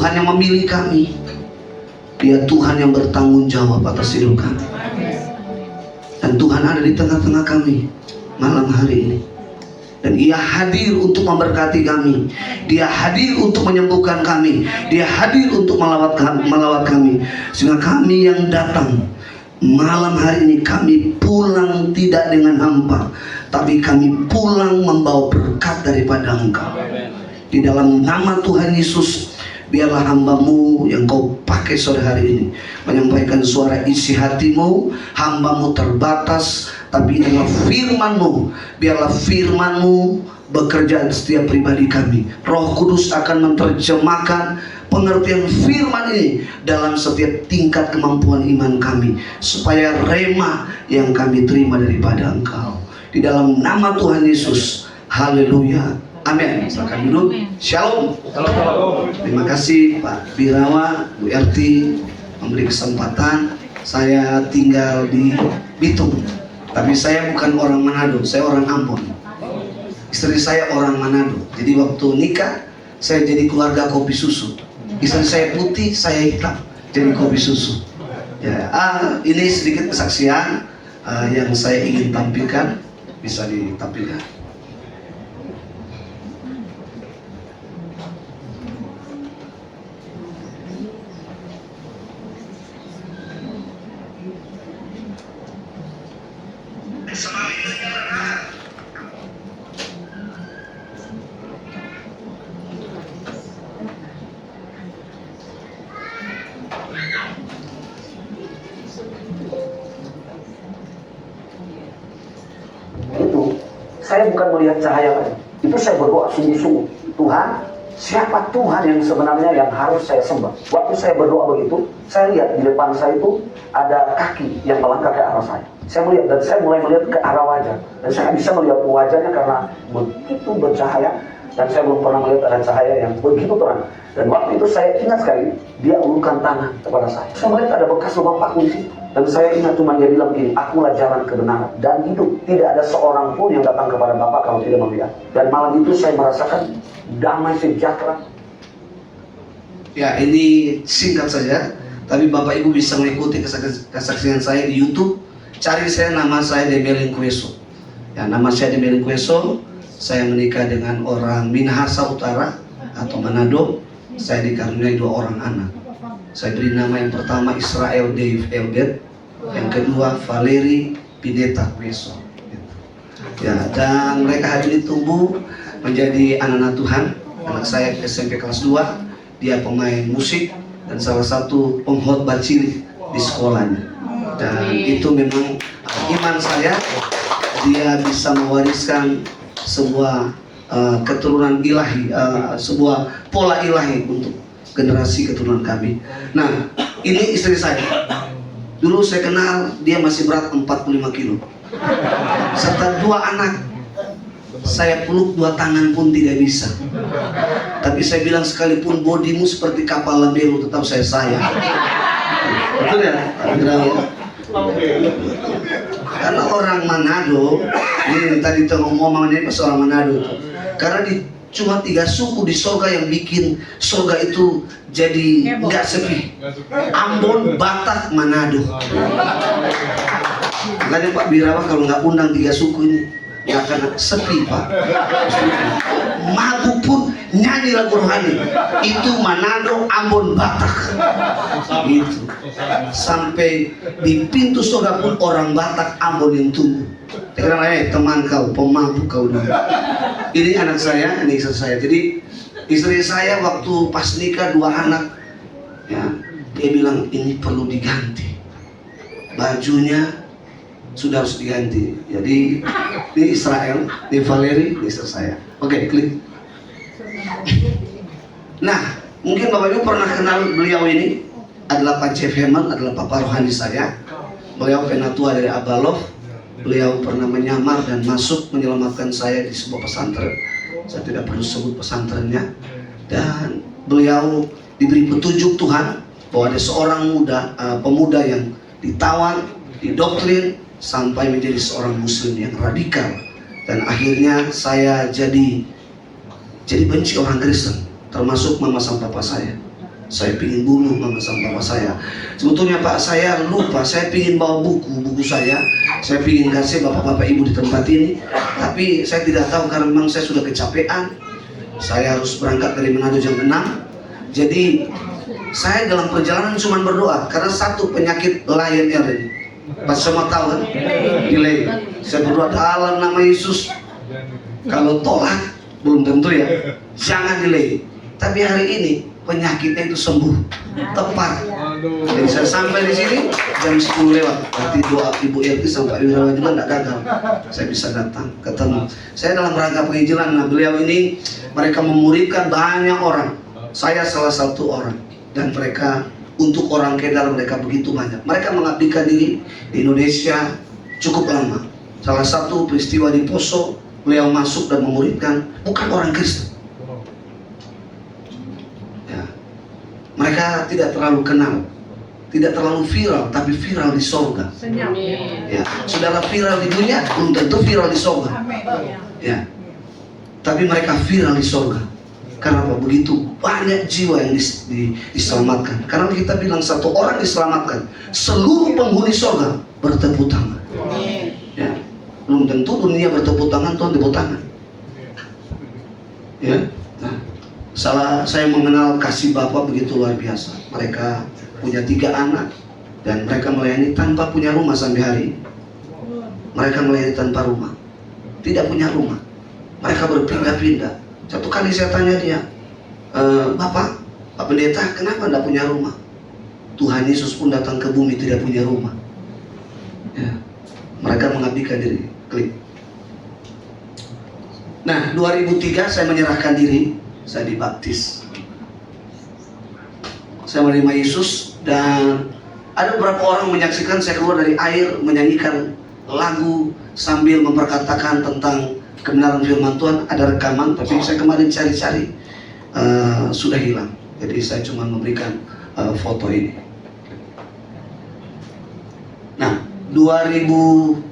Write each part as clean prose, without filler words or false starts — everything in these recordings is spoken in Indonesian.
Tuhan yang memilih kami. Dia Tuhan yang bertanggung jawab atas hidup kami. Dan Tuhan ada di tengah-tengah kami malam hari ini. Dan Ia hadir untuk memberkati kami. Dia hadir untuk menyembuhkan kami. Dia hadir untuk melawat kami. Sehingga kami yang datang malam hari ini, kami pulang tidak dengan hampa, tapi kami pulang membawa berkat daripada Engkau. Di dalam nama Tuhan Yesus, biarlah hamba-Mu yang Kau pakai sore hari ini menyampaikan suara isi hati-Mu. Hamba-Mu terbatas, tapi inilah firman-Mu. Biarlah firman-Mu bekerja di setiap pribadi kami. Roh Kudus akan menerjemahkan pengertian firman ini dalam setiap tingkat kemampuan iman kami, supaya rema yang kami terima daripada Engkau. Di dalam nama Tuhan Yesus. Haleluya. Amin. Silakan duduk. Shalom. Terima kasih Pak Birawa, Bu Erti memberi kesempatan. Saya tinggal di Bitung, tapi saya bukan orang Manado, saya orang Ambon. Istri saya orang Manado. Jadi waktu nikah saya jadi keluarga kopi susu. Istri saya putih, saya hitam, jadi kopi susu. Ya, ini sedikit kesaksian yang saya ingin tampilkan, bisa ditampilkan. Itu saya bukan melihat cahaya lagi. Itu saya berdoa sungguh-sungguh, Tuhan, siapa Tuhan yang sebenarnya yang harus saya sembah? Waktu saya berdoa begitu, saya lihat di depan saya itu ada kaki yang melangkah ke arah saya. Saya melihat, dan saya mulai melihat ke arah wajah, dan saya bisa melihat wajahnya karena begitu bercahaya, dan saya belum pernah melihat ada cahaya yang begitu terang. Dan waktu itu saya ingat sekali, dia ulurkan tangan kepada saya. Saya melihat ada bekas lubang paku di situ. Dan saya ingat cuma dia bilang begini, akulah jalan kebenaran dan hidup. Tidak ada seorang pun yang datang kepada Bapa kalau tidak melihat. Dan malam itu saya merasakan damai sejahtera. Ya, ini singkat saja, tapi Bapak Ibu bisa mengikuti kesaksian saya di YouTube. Cari saya, nama saya Demelin Kueso. Ya, nama saya Demelin Kueso. Saya menikah dengan orang Minahasa Utara atau Manado. Saya dikaruniai 2 orang anak. Saya beri nama yang pertama Israel Dave Eldet, yang kedua Valeri Pineta Kueso. Ya, dan mereka hari ini tumbuh menjadi anak-anak Tuhan. Anak saya SMP kelas 2, dia pemain musik dan salah satu pengkhotbah cilik di sekolahnya. Dan itu memang iman saya, dia bisa mewariskan sebuah keturunan ilahi, sebuah pola ilahi untuk generasi keturunan kami. Nah, ini istri saya. Dulu saya kenal, dia masih berat 45 kilo. Serta 2 anak. Saya peluk 2 tangan pun tidak bisa. Tapi saya bilang, sekalipun bodimu seperti kapal Labero, tetap saya sayang. Betul ya? Karena orang Manado, ini tadi ngomongnya pas orang Manado tuh. Karena cuma 3 suku di surga yang bikin surga itu jadi nggak sepi. Ambon, Batak, Manado. Makanya Pak Birawa kalau nggak undang 3 suku ini nggak akan sepi Pak. Mabuk pun nyanyi lagu rohani. Itu Manado, Ambon, Batak. Gitu. Sampai di pintu surga pun orang Batak, Ambon yang tunggu. Karena teman kau, pemabuk kau dulu. Ini anak saya, ini istri saya. Jadi istri saya waktu pas nikah 2 anak, ya, dia bilang ini perlu diganti. Bajunya sudah harus diganti. Jadi ini Israel, ini Valeri, ini istri saya. Oke, klik. Nah, mungkin Bapak Ibu pernah kenal beliau ini. Adalah Pak Jeff Heman, adalah Papa rohani saya. Beliau penatua dari Abalof. Beliau pernah menyamar dan masuk menyelamatkan saya di sebuah pesantren. Saya tidak perlu sebut pesantrennya. Dan beliau diberi petunjuk Tuhan bahwa ada seorang pemuda yang ditawan, didoktrin sampai menjadi seorang muslim yang radikal. Dan akhirnya saya jadi benci orang Kristen, termasuk mama sama papa saya. Saya pingin bunuh mama sama papa saya. Sebetulnya Pak, saya lupa, saya pingin bawa buku saya pingin kasih bapak-bapak ibu di tempat ini. Tapi saya tidak tahu karena memang saya sudah kecapean. Saya harus berangkat dari Manado jam 6. Jadi saya dalam perjalanan cuma berdoa karena satu penyakit Lion Air ini. Pas semua tahu kan? Delay. Saya berdoa dalam nama Yesus. Kalau tolak belum tentu ya. Jangan delay. Tapi hari ini penyakitnya itu sembuh tepat. Jadi saya sampai di sini jam 10 lewat. Berarti doa Ibu Elti sampai Wirawan juga tidak gagal. Saya bisa datang ketemu. Saya dalam rangka penginjilan. Nah, beliau ini mereka memuridkan banyak orang. Saya salah satu orang. Dan mereka untuk orang Kedar mereka begitu banyak. Mereka mengabdikan diri di Indonesia cukup lama. Salah satu peristiwa di Poso, beliau masuk dan memuridkan bukan orang Kristen. Ya. Mereka tidak terlalu kenal, tidak terlalu viral, tapi viral di sorga. Ya. Saudara viral di dunia belum tentu viral di sorga. Ya. Tapi mereka viral di sorga. Karena apa? Begitu banyak jiwa yang diselamatkan. Karena kita bilang satu orang diselamatkan, seluruh penghuni sorga bertepuk tangan. Ya. Belum tentu dunia bertepuk tangan, Tuhan tepuk tangan. Ya. Nah, saya mengenal kasih Bapa begitu luar biasa. Mereka punya 3 anak dan mereka melayani tanpa punya rumah sampai hari ini. Mereka melayani tanpa rumah, tidak punya rumah. Mereka berpindah-pindah. Satu kali saya tanya dia, Bapak, Pak Pendeta, kenapa tidak punya rumah? Tuhan Yesus pun datang ke bumi tidak punya rumah. Ya. Mereka mengabdikan diri. Klik. Nah, 2003 saya menyerahkan diri, saya dibaptis. Saya menerima Yesus dan ada beberapa orang menyaksikan saya keluar dari air menyanyikan lagu sambil memperkatakan tentang kebenaran firman Tuhan. Ada rekaman, tapi saya kemarin cari-cari sudah hilang. Jadi saya cuma memberikan foto ini. Nah, 2006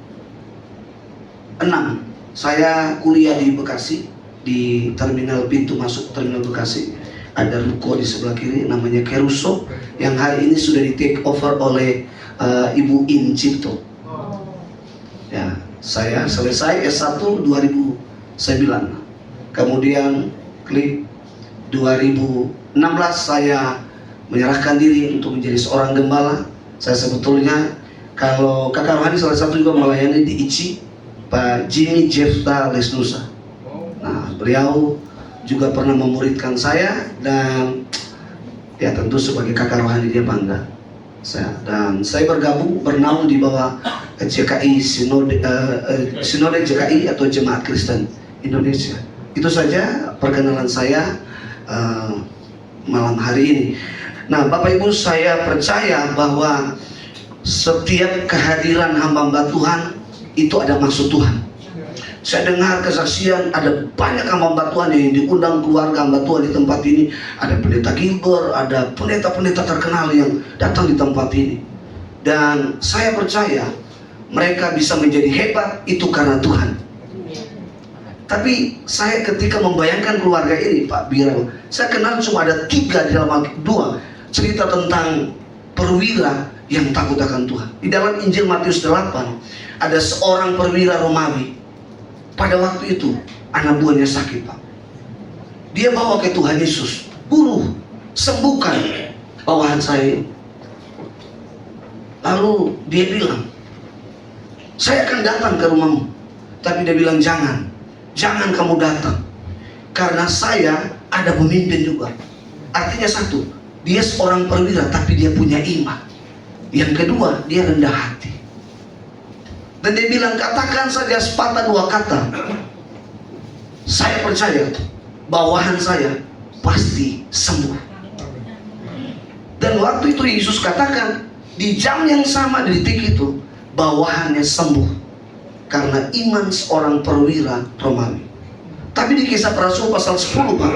saya kuliah di Bekasi, di terminal pintu masuk terminal Bekasi. Ada ruko di sebelah kiri namanya Keruso yang hari ini sudah di take over oleh Ibu In Cipto. Ya, saya selesai S1 2009. Kemudian klik 2016 saya menyerahkan diri untuk menjadi seorang gembala. Saya sebetulnya kalau kakak rohani salah satu juga melayani di ICI, Pak Jimmy Jefta Lesnusa. Nah, beliau juga pernah memuridkan saya dan ya tentu sebagai kakak rohani dia bangga. Saya bergabung bernaung di bawah JKI Sinode JKI atau Jemaat Kristen Indonesia. Itu saja perkenalan saya malam hari ini. Nah, Bapak Ibu, saya percaya bahwa setiap kehadiran hamba Tuhan itu ada maksud Tuhan. Saya dengar kesaksian ada banyak hamba Tuhan yang diundang keluarga hamba Tuhan di tempat ini. Ada pendeta Gilbert, ada pendeta-pendeta terkenal yang datang di tempat ini. Dan saya percaya mereka bisa menjadi hebat itu karena Tuhan. Tapi saya ketika membayangkan keluarga ini, Pak Bira, saya kenal cuma ada 3 di dalam Alkitab, 2 cerita tentang perwira yang takut akan Tuhan. Di dalam Injil Matius 8 ada seorang perwira Romawi. Pada waktu itu anak buahnya sakit, Pak. Dia bawa ke Tuhan Yesus, Guru, sembuhkan bawahan saya. Lalu dia bilang, saya akan datang ke rumahmu. Tapi dia bilang, jangan kamu datang, karena saya ada pemimpin juga. Artinya satu, dia seorang perwira tapi dia punya iman. Yang kedua, dia rendah hati. Dan dia bilang, katakan saja sepatah 2 kata, saya percaya bawahan saya pasti sembuh. Dan waktu itu Yesus katakan, di jam yang sama di detik itu bawahannya sembuh karena iman seorang perwira Romawi. Tapi di Kisah Para Rasul pasal 10, Pak,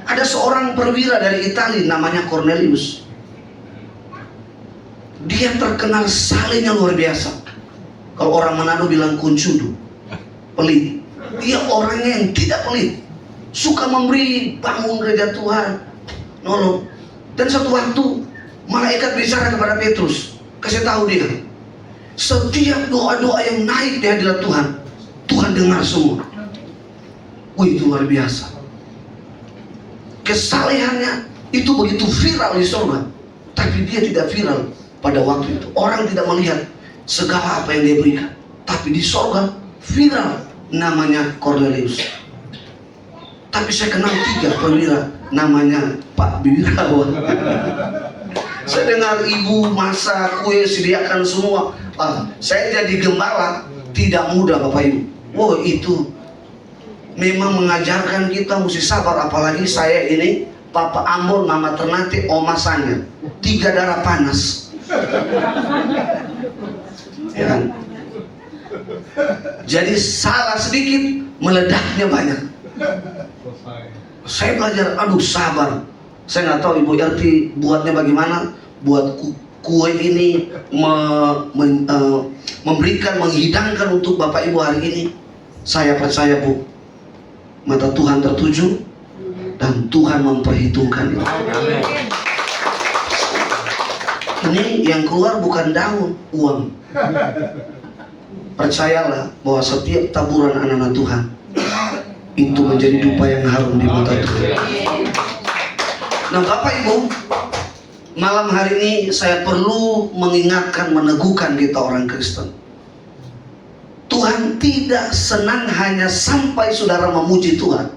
ada seorang perwira dari Italia namanya Cornelius. Dia terkenal salehnya luar biasa. Kalau orang Manado bilang kuncudu, pelit. Dia orangnya yang tidak pelit, suka memberi, bangun gereja Tuhan, nolong. Dan suatu waktu malaikat bicara kepada Petrus, kasih tahu dia, setiap doa-doa yang naik di hadirat Tuhan, Tuhan dengar semua. Wih, itu luar biasa. Kesalehannya itu begitu viral di surga, tapi dia tidak viral pada waktu itu. Orang tidak melihat segala apa yang dia berikan, tapi di surga viral, namanya Cornelius. Tapi saya kenal 3 perwira, namanya Pak Birawa. Saya dengar ibu masak kue, sediakan semua. Saya jadi gembala tidak mudah Bapak Ibu. Wow, itu memang mengajarkan kita mesti sabar. Apalagi saya ini Papa Ambon, Mama Ternate, Oma Sanya, 3 darah panas. Ya kan? Jadi salah sedikit meledaknya banyak. Saya belajar, aduh sabar. Saya nggak tahu Ibu Yarti buatnya bagaimana. Buat kue ini memberikan, menghidangkan untuk Bapak Ibu hari ini. Saya percaya Bu, mata Tuhan tertuju dan Tuhan memperhitungkan itu. Ini yang keluar bukan daun, uang. Percayalah bahwa setiap taburan anak-anak Tuhan itu menjadi dupa yang harum di mata Tuhan. Nah Bapak Ibu, malam hari ini saya perlu mengingatkan, meneguhkan kita orang Kristen. Tuhan tidak senang hanya sampai saudara memuji Tuhan.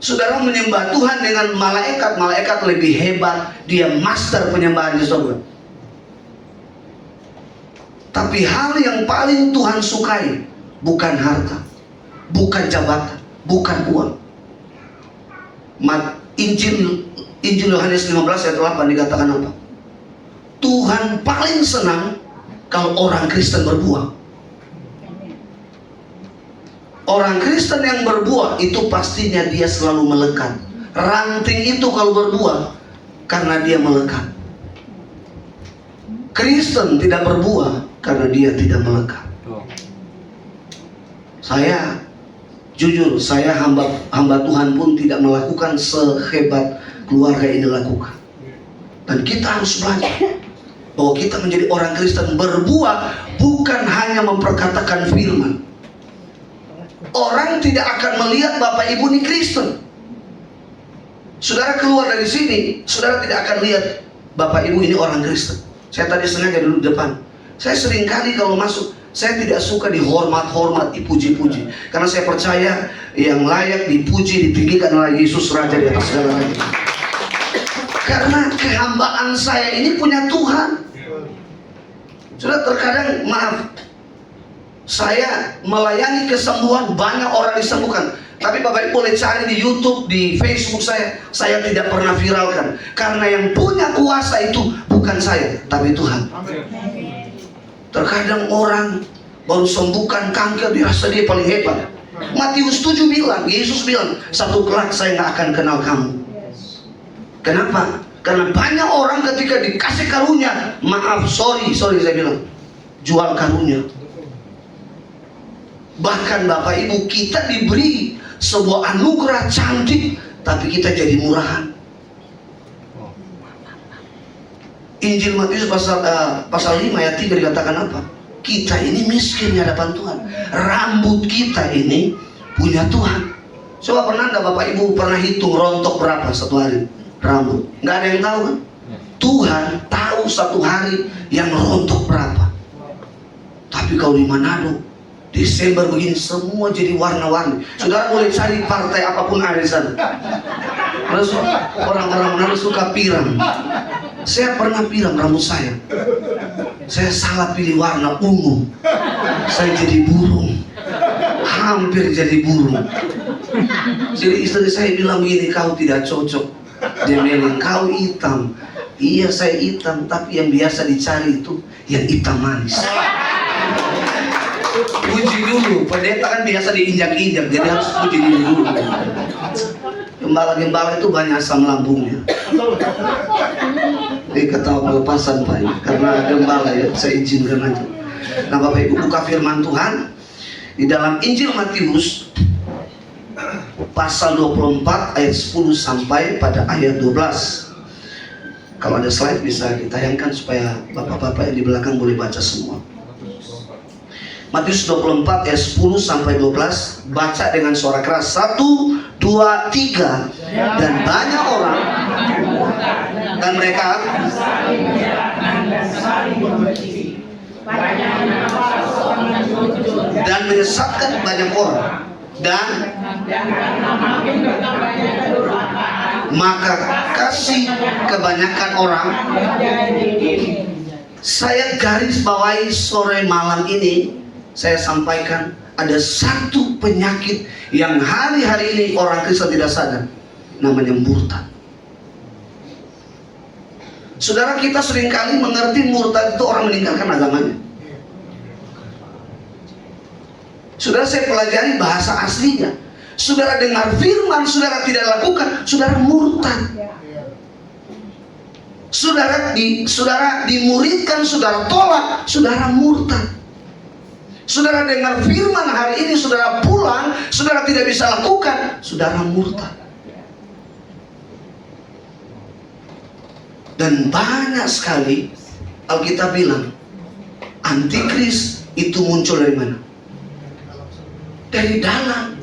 Saudara menyembah Tuhan dengan malaikat, malaikat lebih hebat, dia master penyembahan di surga. Tapi hal yang paling Tuhan sukai bukan harta, bukan jabatan, bukan uang. Injil Yohanes 15 ayat 8 dikatakan apa? Tuhan paling senang kalau orang Kristen berbuah. Orang Kristen yang berbuah itu pastinya dia selalu melekat. Ranting itu kalau berbuah karena dia melekat. Kristen tidak berbuah karena dia tidak melekat. Saya jujur, saya hamba Tuhan pun tidak melakukan sehebat keluarga ini lakukan. Dan kita harus belajar bahwa kita menjadi orang Kristen berbuah bukan hanya memperkatakan firman. Orang tidak akan melihat Bapak Ibu ini Kristen. Saudara keluar dari sini, saudara tidak akan lihat Bapak Ibu ini orang Kristen. Saya tadi sengaja duduk di depan. Saya sering kali kalau masuk, saya tidak suka dihormat-hormat, dipuji-puji. Karena saya percaya yang layak dipuji, ditinggikan oleh Yesus Raja di atas segala-galanya. Karena kehambaan saya ini punya Tuhan. Sudah terkadang, maaf, saya melayani kesembuhan, banyak orang disembuhkan. Tapi Bapak Ibu boleh cari di YouTube, di Facebook saya tidak pernah viralkan. Karena yang punya kuasa itu bukan saya, tapi Tuhan. Terkadang orang baru sembuhkan kanker, dirasa dia paling hebat. Matius 7 bilang, Yesus bilang, satu kelak saya nggak akan kenal kamu. Kenapa? Karena banyak orang ketika dikasih karunia, maaf, sorry saya bilang, jual karunia. Bahkan Bapak Ibu, kita diberi sebuah anugerah cantik, tapi kita jadi murahan. Injil Matius pasal 5 ayat 3 dikatakan apa? Kita ini miskin di hadapan Tuhan. Rambut kita ini punya Tuhan. Coba pernah enggak Bapak Ibu pernah hitung rontok berapa satu hari rambut? Nggak ada yang tahu kan? Tuhan tahu satu hari yang rontok berapa. Tapi kalau di Manado Desember begini semua jadi warna-warni. Saudara boleh cari partai apapun ada di sana. Orang-orang Manado suka pirang. Saya pernah pirang rambut saya. Saya salah pilih warna ungu. Saya jadi burung. Hampir jadi burung. Jadi istri saya bilang begini, kau tidak cocok. Dia bilang, kau hitam. Iya saya hitam, tapi yang biasa dicari itu yang hitam manis. Puji dulu, pendeta kan biasa diinjak-injak, jadi harus puji dulu. Gembala-gembala itu banyak asam lambungnya. Ini ketawa pelepasan Pak, karena gembala ya, saya izinkan aja. Nah Bapak Ibu buka firman Tuhan di dalam Injil Matius pasal 24 ayat 10 sampai pada ayat 12. Kalau ada slide bisa ditayangkan supaya bapak-bapak yang di belakang boleh baca semua. Matius 24 ayat 10 sampai 12, baca dengan suara keras. 1, 2, 3. Dan banyak orang dan mereka dan menyesatkan banyak orang, dan maka kasih kebanyakan orang. Saya garis bawahi sore malam ini, saya sampaikan ada satu penyakit yang hari-hari ini orang Kristen tidak sadar, namanya murtad. Saudara, kita seringkali mengerti murtad itu orang meninggalkan agamanya. Saudara, saya pelajari bahasa aslinya. Saudara dengar firman, saudara tidak lakukan, saudara murtad. Saudara dimuridkan, saudara tolak, saudara murtad. Saudara dengar firman hari ini, saudara pulang, saudara tidak bisa lakukan, saudara murtad. Dan banyak sekali Alkitab bilang antikris itu muncul dari mana? Dari dalam.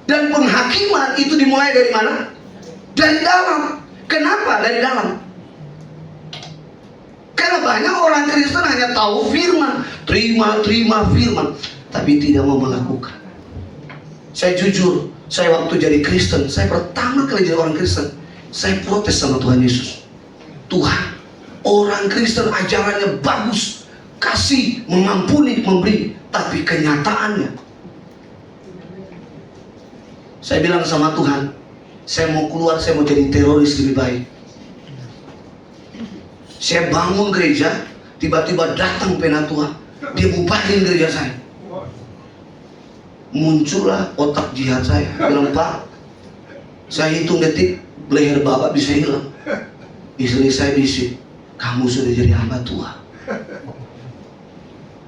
Dan penghakiman itu dimulai dari mana? Dari dalam. Kenapa dari dalam? Karena banyak orang Kristen hanya tahu firman, terima firman, tapi tidak mau melakukan. Saya jujur, saya waktu jadi Kristen, saya pertama kali jadi orang Kristen, saya protes sama Tuhan Yesus. Tuhan, orang Kristen ajarannya bagus, kasih, mengampuni, memberi, tapi kenyataannya, saya bilang sama Tuhan, saya mau keluar, saya mau jadi teroris lebih baik. Saya bangun gereja, tiba-tiba datang penatua, dia bubarin gereja saya. Muncullah otak jihad saya. Bilang, Pak, saya hitung detik, leher bapak bisa hilang. Istri saya bisik, kamu sudah jadi hamba Tuhan.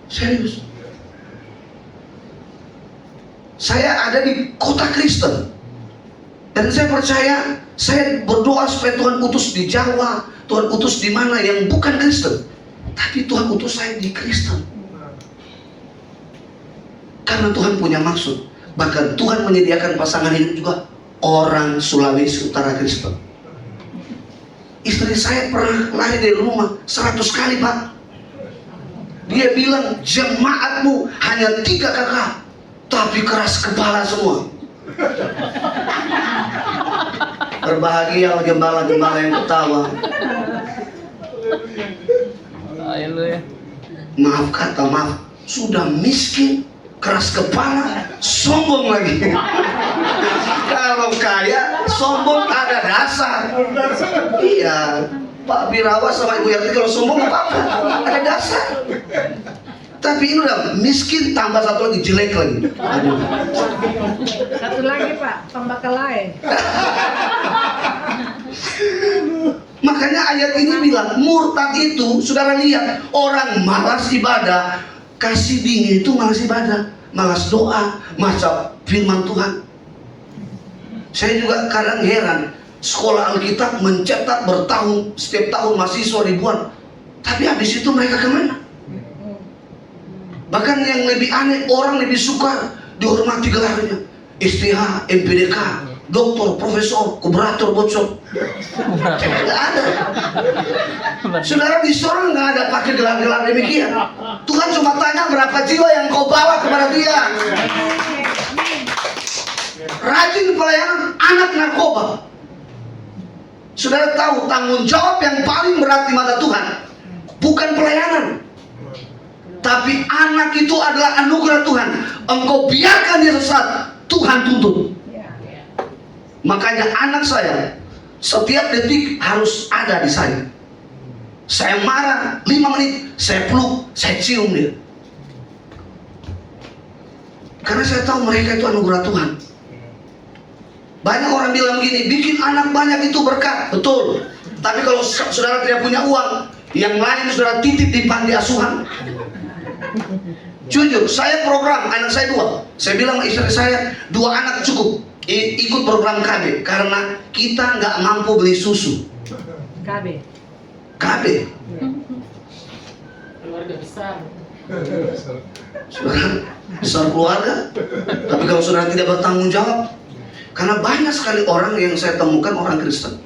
Serius. Saya ada di kota Kristen, dan saya percaya, saya berdoa supaya Tuhan utus di Jawa, Tuhan utus di mana yang bukan Kristen, tapi Tuhan utus saya di Kristen. Karena Tuhan punya maksud. Bahkan Tuhan menyediakan pasangan hidup juga orang Sulawesi Utara Kristen. Istri saya pernah lahir dari rumah 100 kali, Pak. Dia bilang, jemaatmu hanya 3 kakak, tapi keras kepala semua. Berbahagia gembala-gembala yang ketawa. Maaf, sudah miskin, keras kepala, sombong lagi. Kalau kaya, sombong ada dasar. Iya, Pak Birawa sama Ibu Yarti kalau sombong nggak apa-apa, ada dasar. Tapi ini udah miskin tambah satu lagi jelek lagi. Aduh. Satu lagi Pak, tambah kelai. Makanya ayat ini bilang murtad itu, saudara lihat, orang malas ibadah, kasih dingin itu malas ibadah, malas doa, malas firman Tuhan. Saya juga kadang heran, sekolah Alkitab mencetak bertahun, setiap tahun mahasiswa ribuan, tapi habis itu mereka kemana? Bahkan yang lebih aneh, orang lebih suka dihormati gelarnya, STH, MPDK, doktor, profesor, kurator, bocor. Tidak ada. Saudara, di sorga nggak ada pakai gelar-gelar demikian. Tuhan cuma tanya berapa jiwa yang kau bawa kepada Dia. Rajin pelayanan anak narkoba. Saudara tahu tanggung jawab yang paling berat di mata Tuhan bukan pelayanan, tapi anak itu adalah anugerah Tuhan. Engkau biarkan dia sesat, Tuhan tuntut. Makanya anak saya setiap detik harus ada di saya. Saya marah 5 menit, saya peluk, saya cium dia. Karena saya tahu mereka itu anugerah Tuhan. Banyak orang bilang begini, bikin anak banyak itu berkat. Betul. Tapi kalau saudara tidak punya uang, yang lain saudara titip di panti asuhan. Jujur, saya program, anak saya 2. Saya bilang sama istri saya, 2 anak cukup. ikut program KB karena kita nggak mampu beli susu. KB. KB, Keluarga besar. saudara, besar keluarga. Tapi kalau saudara tidak bertanggung jawab, karena banyak sekali orang yang saya temukan orang Kristen.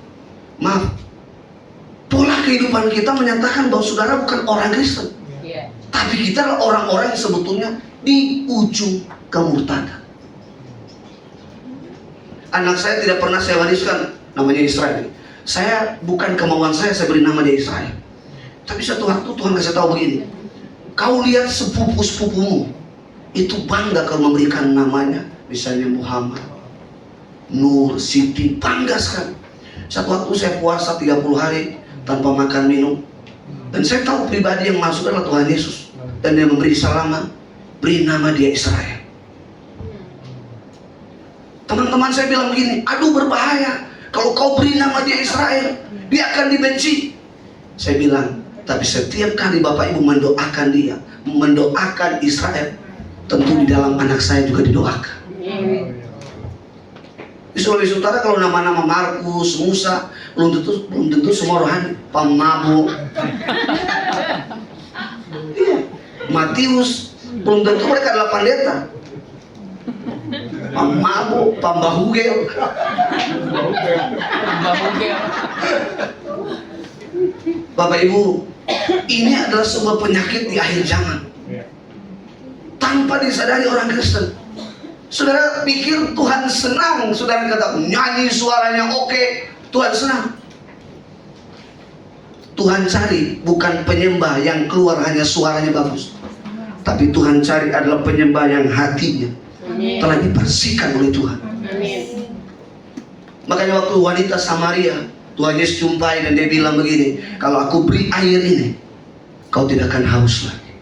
Maaf, pola kehidupan kita menyatakan bahwa saudara bukan orang Kristen. Iya. Tapi kita adalah orang-orang yang sebetulnya di ujung kemurtadan. Anak saya tidak pernah saya wariskan namanya Israel. Saya bukan kemauan saya beri nama dia Israel. Tapi satu waktu Tuhan kasih tahu begini, kau lihat sepupu-sepupumu itu bangga kalau memberikan namanya, misalnya Muhammad, Nur, Siti, bangga sekali. Satu waktu saya puasa 30 hari tanpa makan minum, dan saya tahu pribadi yang masuk adalah Tuhan Yesus, dan dia memberi salaman, beri nama dia Israel. Teman-teman saya bilang begini, aduh berbahaya kalau kau beri nama dia Israel, dia akan dibenci. Saya bilang, tapi setiap kali Bapak Ibu mendoakan dia, mendoakan Israel, tentu di dalam anak saya juga didoakan. Di Sulawesi Utara kalau nama-nama Markus, Musa, belum tentu semua rohani, pemabuk. Iya, Matius, belum tentu mereka adalah pendeta. Pemabuk, pembahugel. Bapak Ibu, ini adalah sebuah penyakit di akhir zaman. Tanpa disadari orang Kristen. Saudara pikir Tuhan senang, saudara kata nyanyi suaranya oke, Tuhan senang. Tuhan cari bukan penyembah yang keluar hanya suaranya bagus, tapi Tuhan cari adalah penyembah yang hatinya telah dibersihkan oleh Tuhan. Makanya waktu wanita Samaria Tuhan Yesus jumpai dan dia bilang begini, kalau aku beri air ini, kau tidak akan haus lagi.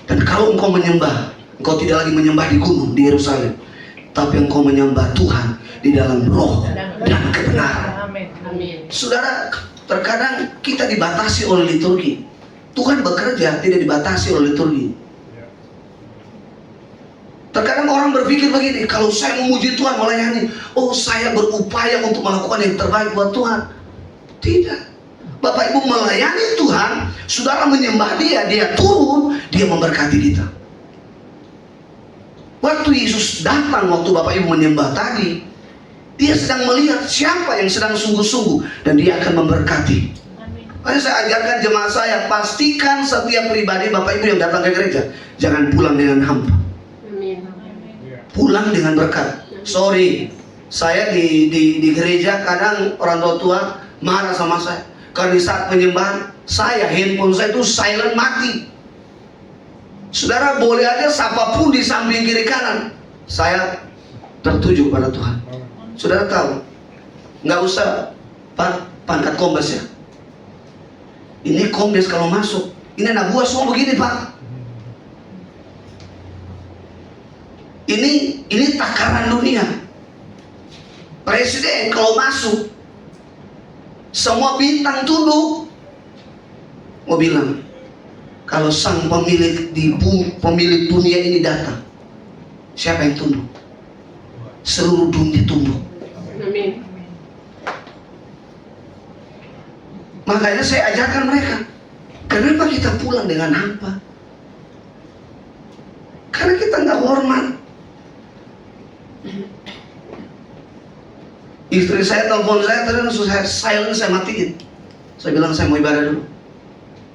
Dan kalau engkau menyembah, engkau tidak lagi menyembah di gunung di Yerusalem, tapi engkau menyembah Tuhan di dalam roh dan kebenaran. Amin. Saudara, terkadang kita dibatasi oleh liturgi. Tuhan bekerja tidak dibatasi oleh liturgi. Terkadang orang berpikir begini, kalau saya memuji Tuhan melayani, oh saya berupaya untuk melakukan yang terbaik buat Tuhan. Tidak. Bapak Ibu melayani Tuhan, saudara menyembah dia, dia turun, dia memberkati kita. Waktu Yesus datang, waktu Bapak Ibu menyembah tadi, dia sedang melihat siapa yang sedang sungguh-sungguh, dan dia akan memberkati. Makanya saya ajarkan jemaah saya, pastikan setiap pribadi Bapak Ibu yang datang ke gereja, jangan pulang dengan hampa. Pulang dengan berkat. Sorry, saya di gereja kadang orang tua marah sama saya. Karena di saat penyembahan, handphone saya itu silent mati. Saudara boleh aja siapapun di samping kiri kanan, saya tertuju pada Tuhan. Saudara tahu, nggak usah pangkat kombes ya. Ini kombes kalau masuk, ini anak buah semua begini Pak. Ini takaran dunia. Presiden kalau masuk, semua bintang tunduk. Mau bilang, kalau sang pemilik pemilik dunia ini datang, siapa yang tunduk? Seluruh dunia tunduk. Amin. Makanya saya ajarkan mereka, kenapa kita pulang dengan hampa? Karena kita nggak hormat. Istri saya telepon saya tadi, saya silent, saya matiin. Saya bilang saya mau ibadah dulu.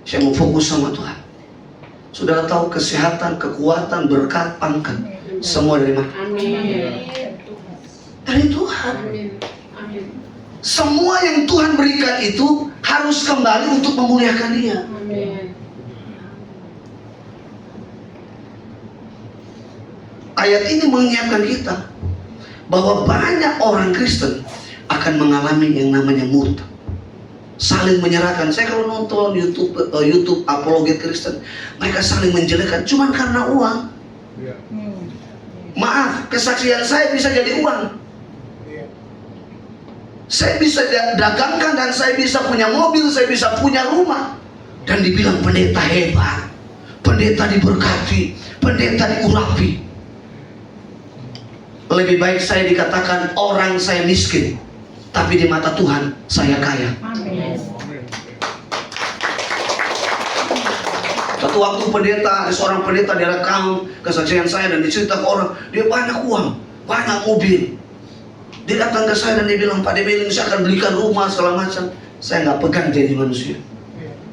Saya mau fokus sama Tuhan. Saudara tahu kesehatan, kekuatan, berkat, pangkat, semua dari mana? Amin. Dari Tuhan. Amin. Amin. Semua yang Tuhan berikan itu harus kembali untuk memuliakan Dia. Amin. Ayat ini mengingatkan kita bahwa banyak orang Kristen akan mengalami yang namanya murtad, saling menyerahkan. Saya kalau nonton YouTube apologet Kristen, mereka saling menjelekkan cuma karena uang. Maaf, kesaksian saya bisa jadi uang. Saya bisa dagangkan dan saya bisa punya mobil, saya bisa punya rumah, dan dibilang pendeta hebat, pendeta diberkati, pendeta diurapi. Lebih baik saya dikatakan orang saya miskin, tapi di mata Tuhan saya kaya. Satu waktu pendeta, seorang pendeta dia rekam kesaksian saya dan dicerita ke orang, dia banyak uang, banyak mobil. Dia datang ke saya dan dia bilang, Pak Demeling, saya akan belikan rumah segala macam. Saya nggak pegang janji manusia,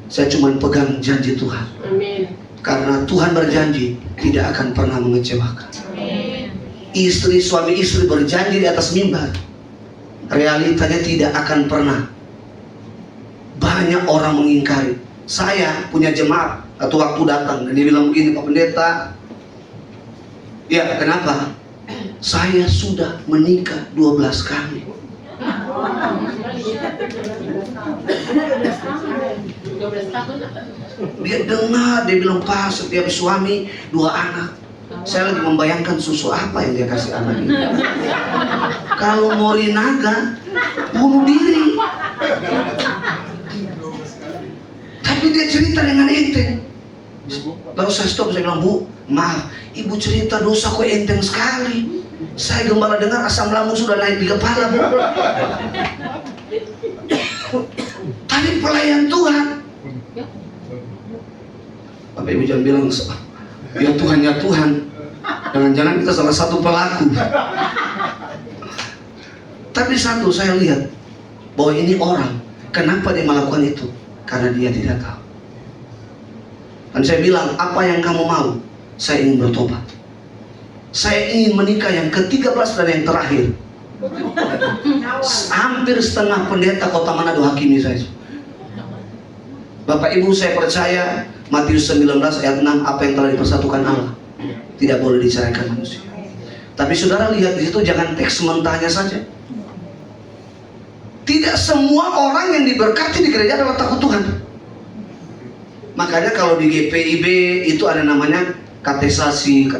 saya cuma pegang janji Tuhan. Amin. Karena Tuhan berjanji tidak akan pernah mengecewakan. Istri, suami istri berjanji di atas mimbar, realitanya tidak akan pernah. Banyak orang mengingkari. Saya punya jemaat atau waktu datang dan dia bilang begini, Pak Pendeta, ya kenapa? Saya sudah menikah 12 kali. 12 tahun. Dia dengar, dia bilang, Pak, setiap suami 2 anak. Saya lagi membayangkan susu apa yang dia kasih anak ini. Kalau Morinaga, bunuh diri. Tapi dia cerita dengan enteng. Lalu saya stop, saya bilang, Bu, maaf, Ibu cerita dosa kok enteng sekali. Saya gembala dengar asam lambung sudah naik di kepala, Bu. Tadi pelayan Tuhan. Bapak Ibu jangan bilang, ya Tuhan, ya Tuhan. Jangan-jangan kita salah satu pelaku. Tapi satu saya lihat bahwa ini orang, kenapa dia melakukan itu? Karena dia tidak tahu. Dan saya bilang, apa yang kamu mau? Saya ingin bertobat. Saya ingin menikah yang ke-13 dan yang terakhir. Hampir setengah pendeta Kota Manado hakimi saya. Bapak Ibu, saya percaya Matius 19 ayat 6, apa yang telah dipersatukan Allah tidak boleh diceraikan manusia. Tapi saudara lihat di situ, jangan teks mentahnya saja. Tidak semua orang yang diberkati di gereja adalah takut Tuhan. Makanya kalau di GPIB itu ada namanya katekisasi.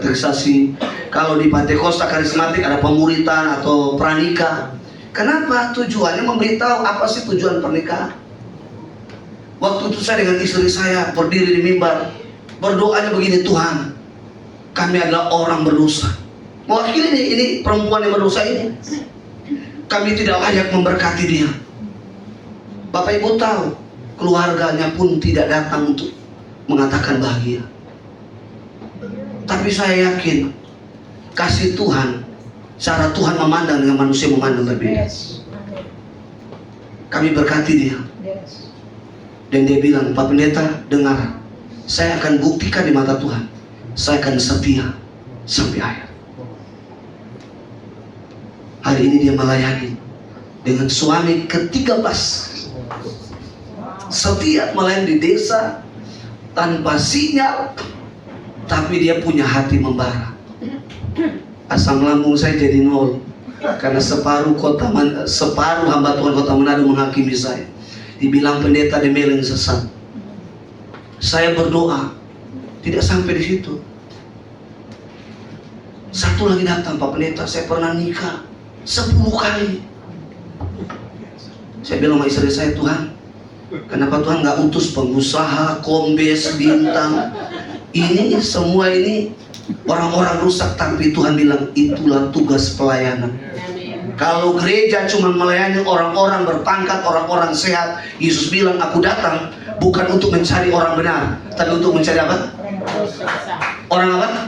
Kalau di Pantekosta Karismatik ada pemuritan atau pranikah. Kenapa? Tujuannya memberitahu apa sih tujuan pernikahan. Waktu itu saya dengan istri saya berdiri di mimbar, berdoanya begini, Tuhan, kami adalah orang berdosa. Mewakili ini perempuan yang berdosa ini. Kami tidak layak memberkati dia. Bapak Ibu tahu, keluarganya pun tidak datang untuk mengatakan bahagia. Tapi saya yakin kasih Tuhan, cara Tuhan memandang dengan manusia memandang berbeda. Kami berkati dia. Dan dia bilang, Pak Pendeta, dengar, saya akan buktikan di mata Tuhan, saya akan setia sampai akhir. Hari ini dia melayani dengan suami ke-13. Setia melayani di desa tanpa sinyal, tapi dia punya hati membara. Asam lambung saya jadi 0 karena separuh hamba Tuhan Kota Manado menghakimi saya. Dibilang pendeta Demeling sesat. Saya berdoa, tidak sampai di situ. Satu lagi datang, Pak Pendeta, saya pernah nikah 10 kali. Saya bilang sama istri saya, Tuhan, kenapa Tuhan nggak utus pengusaha, kombes, bintang? Ini semua ini orang-orang rusak, tapi Tuhan bilang itulah tugas pelayanan. Kalau gereja cuma melayani orang-orang berpangkat, orang-orang sehat, Yesus bilang, aku datang bukan untuk mencari orang benar, tapi untuk mencari apa? Orang apa?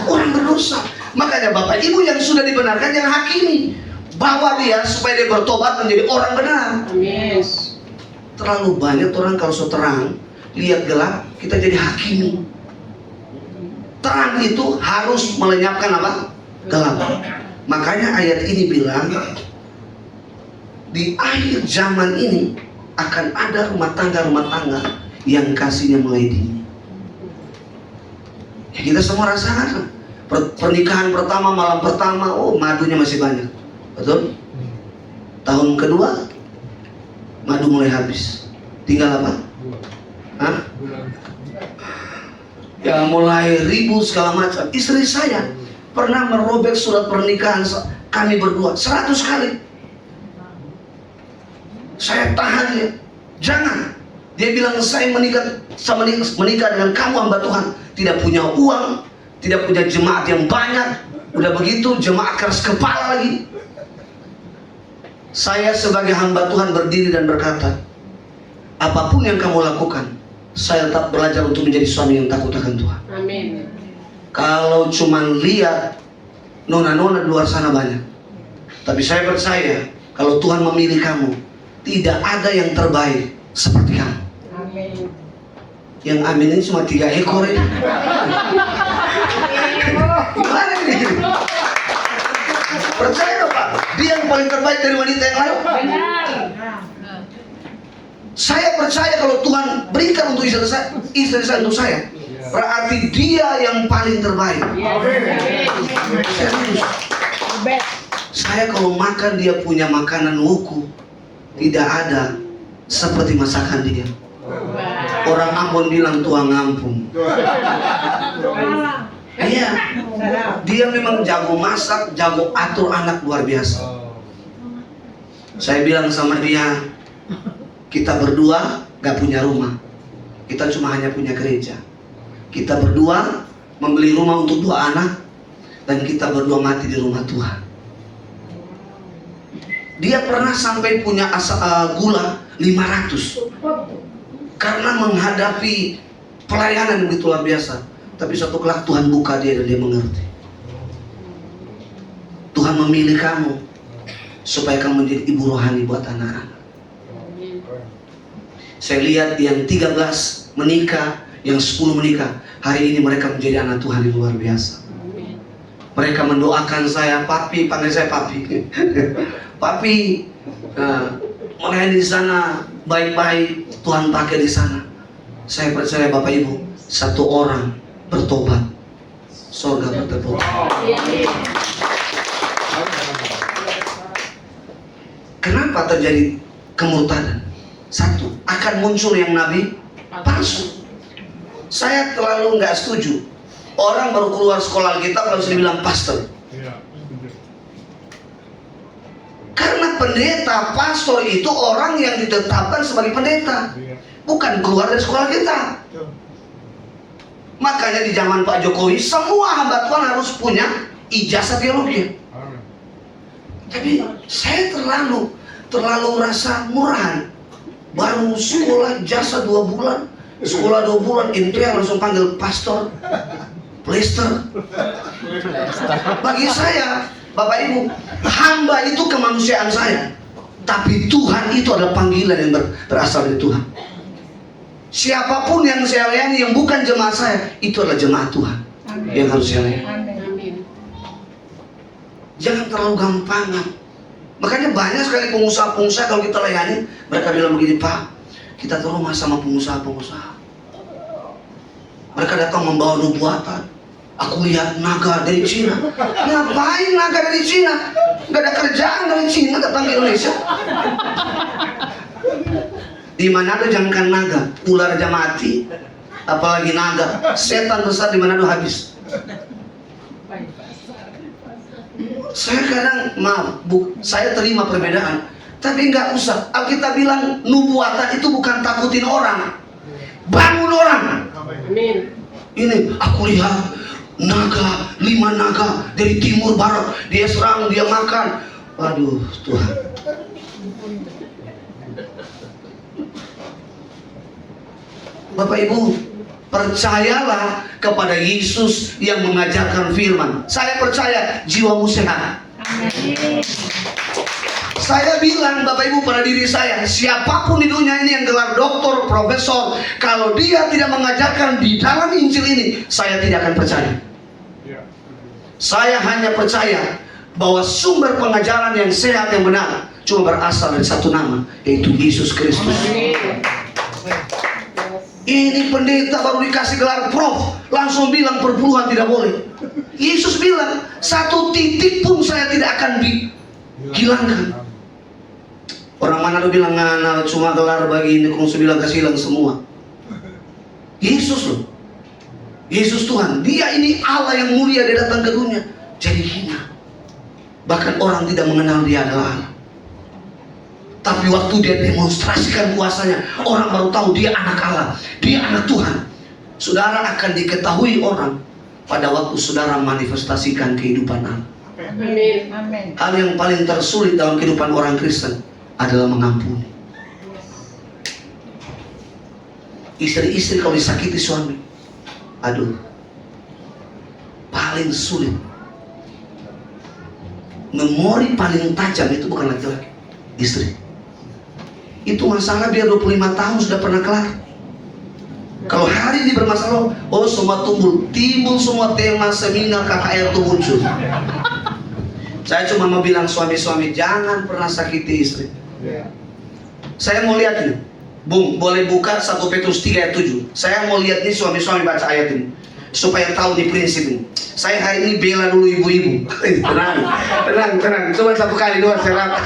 Orang berdosa. Makanya Bapak Ibu yang sudah dibenarkan jangan hakimi. Bawa dia supaya dia bertobat menjadi orang benar. Amin. Terlalu banyak orang kalau so terang, lihat gelap, kita jadi hakimi. Terang itu harus melenyapkan apa? Gelap. Makanya ayat ini bilang, di akhir zaman ini akan ada rumah tangga yang kasihnya mulai dini. Ya, kita semua rasakan. Pernikahan pertama, malam pertama, oh madunya masih banyak. Betul? Tahun kedua, madu mulai habis. Tinggal apa? Hah? Ya mulai ribut segala macam. Istri saya pernah merobek surat pernikahan kami berdua 100 kali. Saya tahan dia. Jangan. Dia bilang, saya menikah dengan kamu hamba Tuhan, tidak punya uang, tidak punya jemaat yang banyak, udah begitu jemaat keras kepala lagi. Saya sebagai hamba Tuhan berdiri dan berkata, apapun yang kamu lakukan, saya tetap belajar untuk menjadi suami yang takut akan Tuhan. Amin. Kalau cuma lihat nona-nona di luar sana banyak, tapi saya percaya kalau Tuhan memilih kamu, tidak ada yang terbaik seperti kamu. Amin. Yang amin ini cuma 3 ekor ini. Gimana ini? Percaya dong Pak, dia yang paling terbaik dari wanita yang lain. Benar. Saya percaya kalau Tuhan berikan untuk istri saya untuk saya, berarti dia yang paling terbaik. Serius. Saya kalau makan dia punya makanan wuku, tidak ada seperti masakan dia. Orang Ambon bilang tuang ngampung. Iya, dia memang jago masak, jago atur anak luar biasa. Saya bilang sama dia, kita berdua gak punya rumah, kita cuma hanya punya gereja. Kita berdua membeli rumah untuk 2 anak, dan kita berdua mati di rumah Tuhan. Dia pernah sampai punya gula 500 karena menghadapi pelayanan begitu luar biasa. Tapi suatu kelak Tuhan buka dia dan dia mengerti. Tuhan memilih kamu supaya kamu menjadi ibu rohani buat anak-anak. Saya lihat yang 13 menikah, yang 10 menikah, hari ini mereka menjadi anak Tuhan yang luar biasa. Mereka mendoakan saya, papi, panggil saya papi. Papi, melayani di sana baik-baik, Tuhan pakai di sana. Saya percaya Bapak Ibu, satu orang bertobat, surga bertepuk. Kenapa terjadi kemurtadan? Satu, akan muncul yang nabi palsu. Saya terlalu nggak setuju. Orang baru keluar sekolah Alkitab lalu dibilang pastor. Karena pendeta, pastor itu orang yang ditetapkan sebagai pendeta, bukan keluar dari sekolah kita. Makanya di zaman Pak Jokowi semua hamba Tuhan harus punya ijazah teologi. Tapi saya terlalu rasa murahan. Baru sekolah jasa 2 bulan, sekolah 2 bulan, ente langsung panggil pastor, plester. Bagi saya, Bapak Ibu, hamba itu kemanusiaan saya, tapi Tuhan itu adalah panggilan yang berasal dari Tuhan. Siapapun yang saya layani yang bukan jemaat saya, itu adalah jemaat Tuhan. Amin. Yang harus saya layani. Amin. Jangan terlalu gampangan. Makanya banyak sekali pengusaha-pengusaha kalau kita layani, mereka bilang begini, Pak, kita ke rumah sama pengusaha-pengusaha. Mereka datang membawa nubuatan. Aku lihat naga dari Cina. Ngapain naga dari Cina? Gak ada kerjaan dari Cina datang ke Indonesia. Di Manado jangankan naga, ular aja mati, apalagi naga. Setan besar di Manado habis. Saya kadang saya terima perbedaan, tapi nggak usah. Alkitab bilang nubuatan itu bukan takutin orang, bangun orang. Amin. Ini aku lihat naga, 5 naga dari timur barat, dia serang, dia makan. Aduh Tuhan. Bapak Ibu, percayalah kepada Yesus yang mengajarkan firman. Saya percaya jiwamu sehat. Amin. Saya bilang Bapak Ibu pada diri saya, siapapun di dunia ini yang gelar doktor, profesor, kalau dia tidak mengajarkan di dalam Injil ini, saya tidak akan percaya. Saya hanya percaya bahwa sumber pengajaran yang sehat, yang benar, cuma berasal dari satu nama, yaitu Yesus Kristus. Ini pendeta baru dikasih gelar prof, langsung bilang perpuluhan tidak boleh. Yesus bilang, 1 titik pun saya tidak akan dihilangkan. Orang mana tuh bilang, nah, cuma gelar bagi ini, kongsi bilang kasih hilang semua. Yesus loh, Yesus Tuhan, dia ini Allah yang mulia, dia datang ke dunia jadi hina. Bahkan orang tidak mengenal dia adalah Allah. Tapi waktu dia demonstrasikan kuasanya, orang baru tahu dia anak Allah, dia anak Tuhan. Saudara, akan diketahui orang pada waktu saudara manifestasikan kehidupan Allah. Amin. Amin. Hal yang paling tersulit dalam kehidupan orang Kristen adalah mengampuni. Istri-istri kalau disakiti suami, aduh, paling sulit. Memori paling tajam itu bukan laki-laki, istri. Itu masalah biar 25 tahun sudah pernah kelar. Kalau hari ini bermasalah, oh semua timbul semua tema seminar KKR itu muncul. Saya cuma mau bilang suami-suami jangan pernah sakiti istri. Saya mau lihat ini, Bung, boleh buka 1 Petrus 3 ayat 7. Saya mau lihat nih suami-suami baca ayat ini supaya tahu di prinsip ini. Saya hari ini bela dulu ibu-ibu. Tenang. Cuma 1 kali doang saya.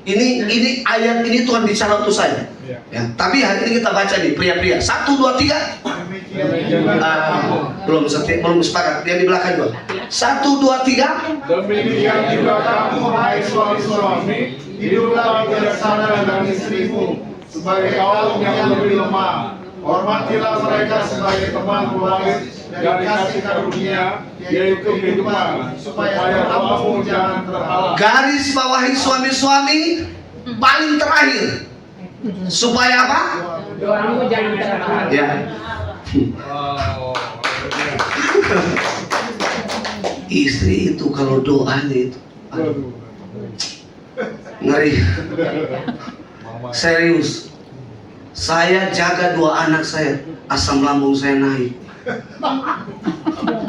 Ini ayat ini Tuhan bicara untuk saya. Ya, tapi hari ini kita baca nih pria-pria. 1, 2, 3. Belum sepakat. Yang di belakang juga. 1, 2, 3. Demikian juga kamu, hai suami-suami, hiduplah bijaksana dengan istrimu sebagai kaum yang lebih lemah. Hormatilah mereka sebagai teman pemalis yang dikasih karunia, yaitu kehidupan, supaya kamu jangan terhalang. Garis bawahi suami-suami paling terakhir. Supaya apa? Doamu jangan terhalang. Ya. Istri itu kalau doanya itu aduh, ngeri. Serius. Saya jaga 2 anak saya, asam lambung saya naik.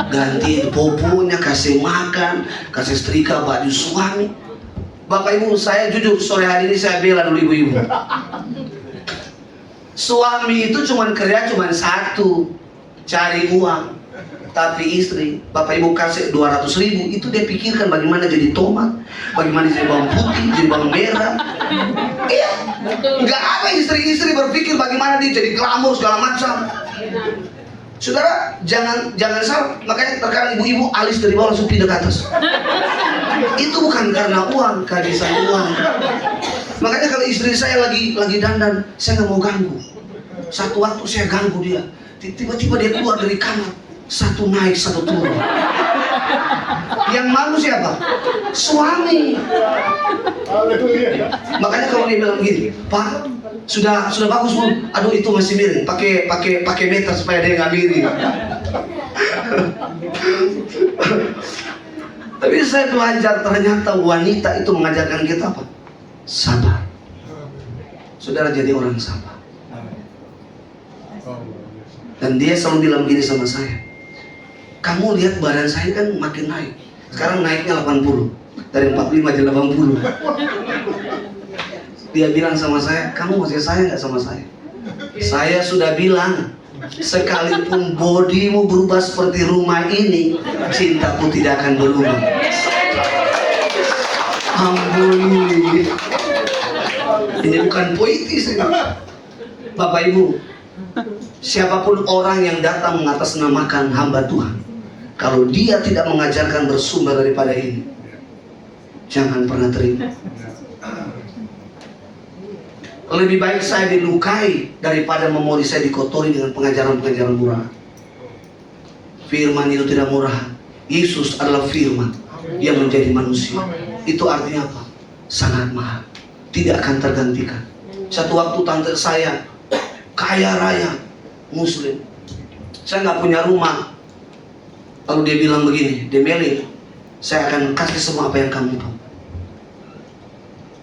Gantiin poponya, kasih makan, kasih setrika baju suami. Bapak Ibu, saya jujur sore hari ini saya bela dulu ibu-ibu. Suami itu kerja cuma satu, cari uang. Tapi istri, Bapak Ibu kasih 200.000, itu dia pikirkan bagaimana jadi tomat, bagaimana jadi bawang putih, jadi bawang merah. Iya, nggak ada istri-istri berpikir bagaimana dia jadi glamor segala macam. Saudara, jangan salah. Makanya terkadang ibu-ibu alis dari bawah langsung pindah ke atas. Itu bukan karena uang, kehabisan uang. Makanya kalau istri saya lagi dandan, saya nggak mau ganggu. Satu waktu saya ganggu dia, tiba-tiba dia keluar dari kamar. 1 naik 1 turun. Yang malu siapa? Suami. Makanya kalau dia bilang gini, Pak, sudah bagus belum? Aduh itu masih miring. Pakai meter supaya dia nggak miring. Tapi saya belajar ternyata wanita itu mengajarkan kita apa? Sabar. Saudara jadi orang sabar. Dan dia selalu bilang gini sama saya, kamu lihat badan saya kan makin naik. Sekarang naiknya 80. Dari 45 jadi 80. Dia bilang sama saya, kamu masih sayang gak sama saya? Saya sudah bilang, sekalipun bodimu berubah seperti rumah ini, cintaku tidak akan berubah. Ampun. Ini bukan puitis ini. Bapak Ibu, siapapun orang yang datang mengatasnamakan hamba Tuhan, kalau dia tidak mengajarkan bersumber daripada ini, jangan pernah terima. Lebih baik saya dilukai daripada memori saya dikotori dengan pengajaran-pengajaran murah. Firman itu tidak murah. Yesus adalah firman yang menjadi manusia. Itu artinya apa? Sangat mahal, tidak akan tergantikan. Satu waktu tante saya kaya raya Muslim, saya nggak punya rumah. Lalu dia bilang begini, Demeli, saya akan kasih semua apa yang kamu mau,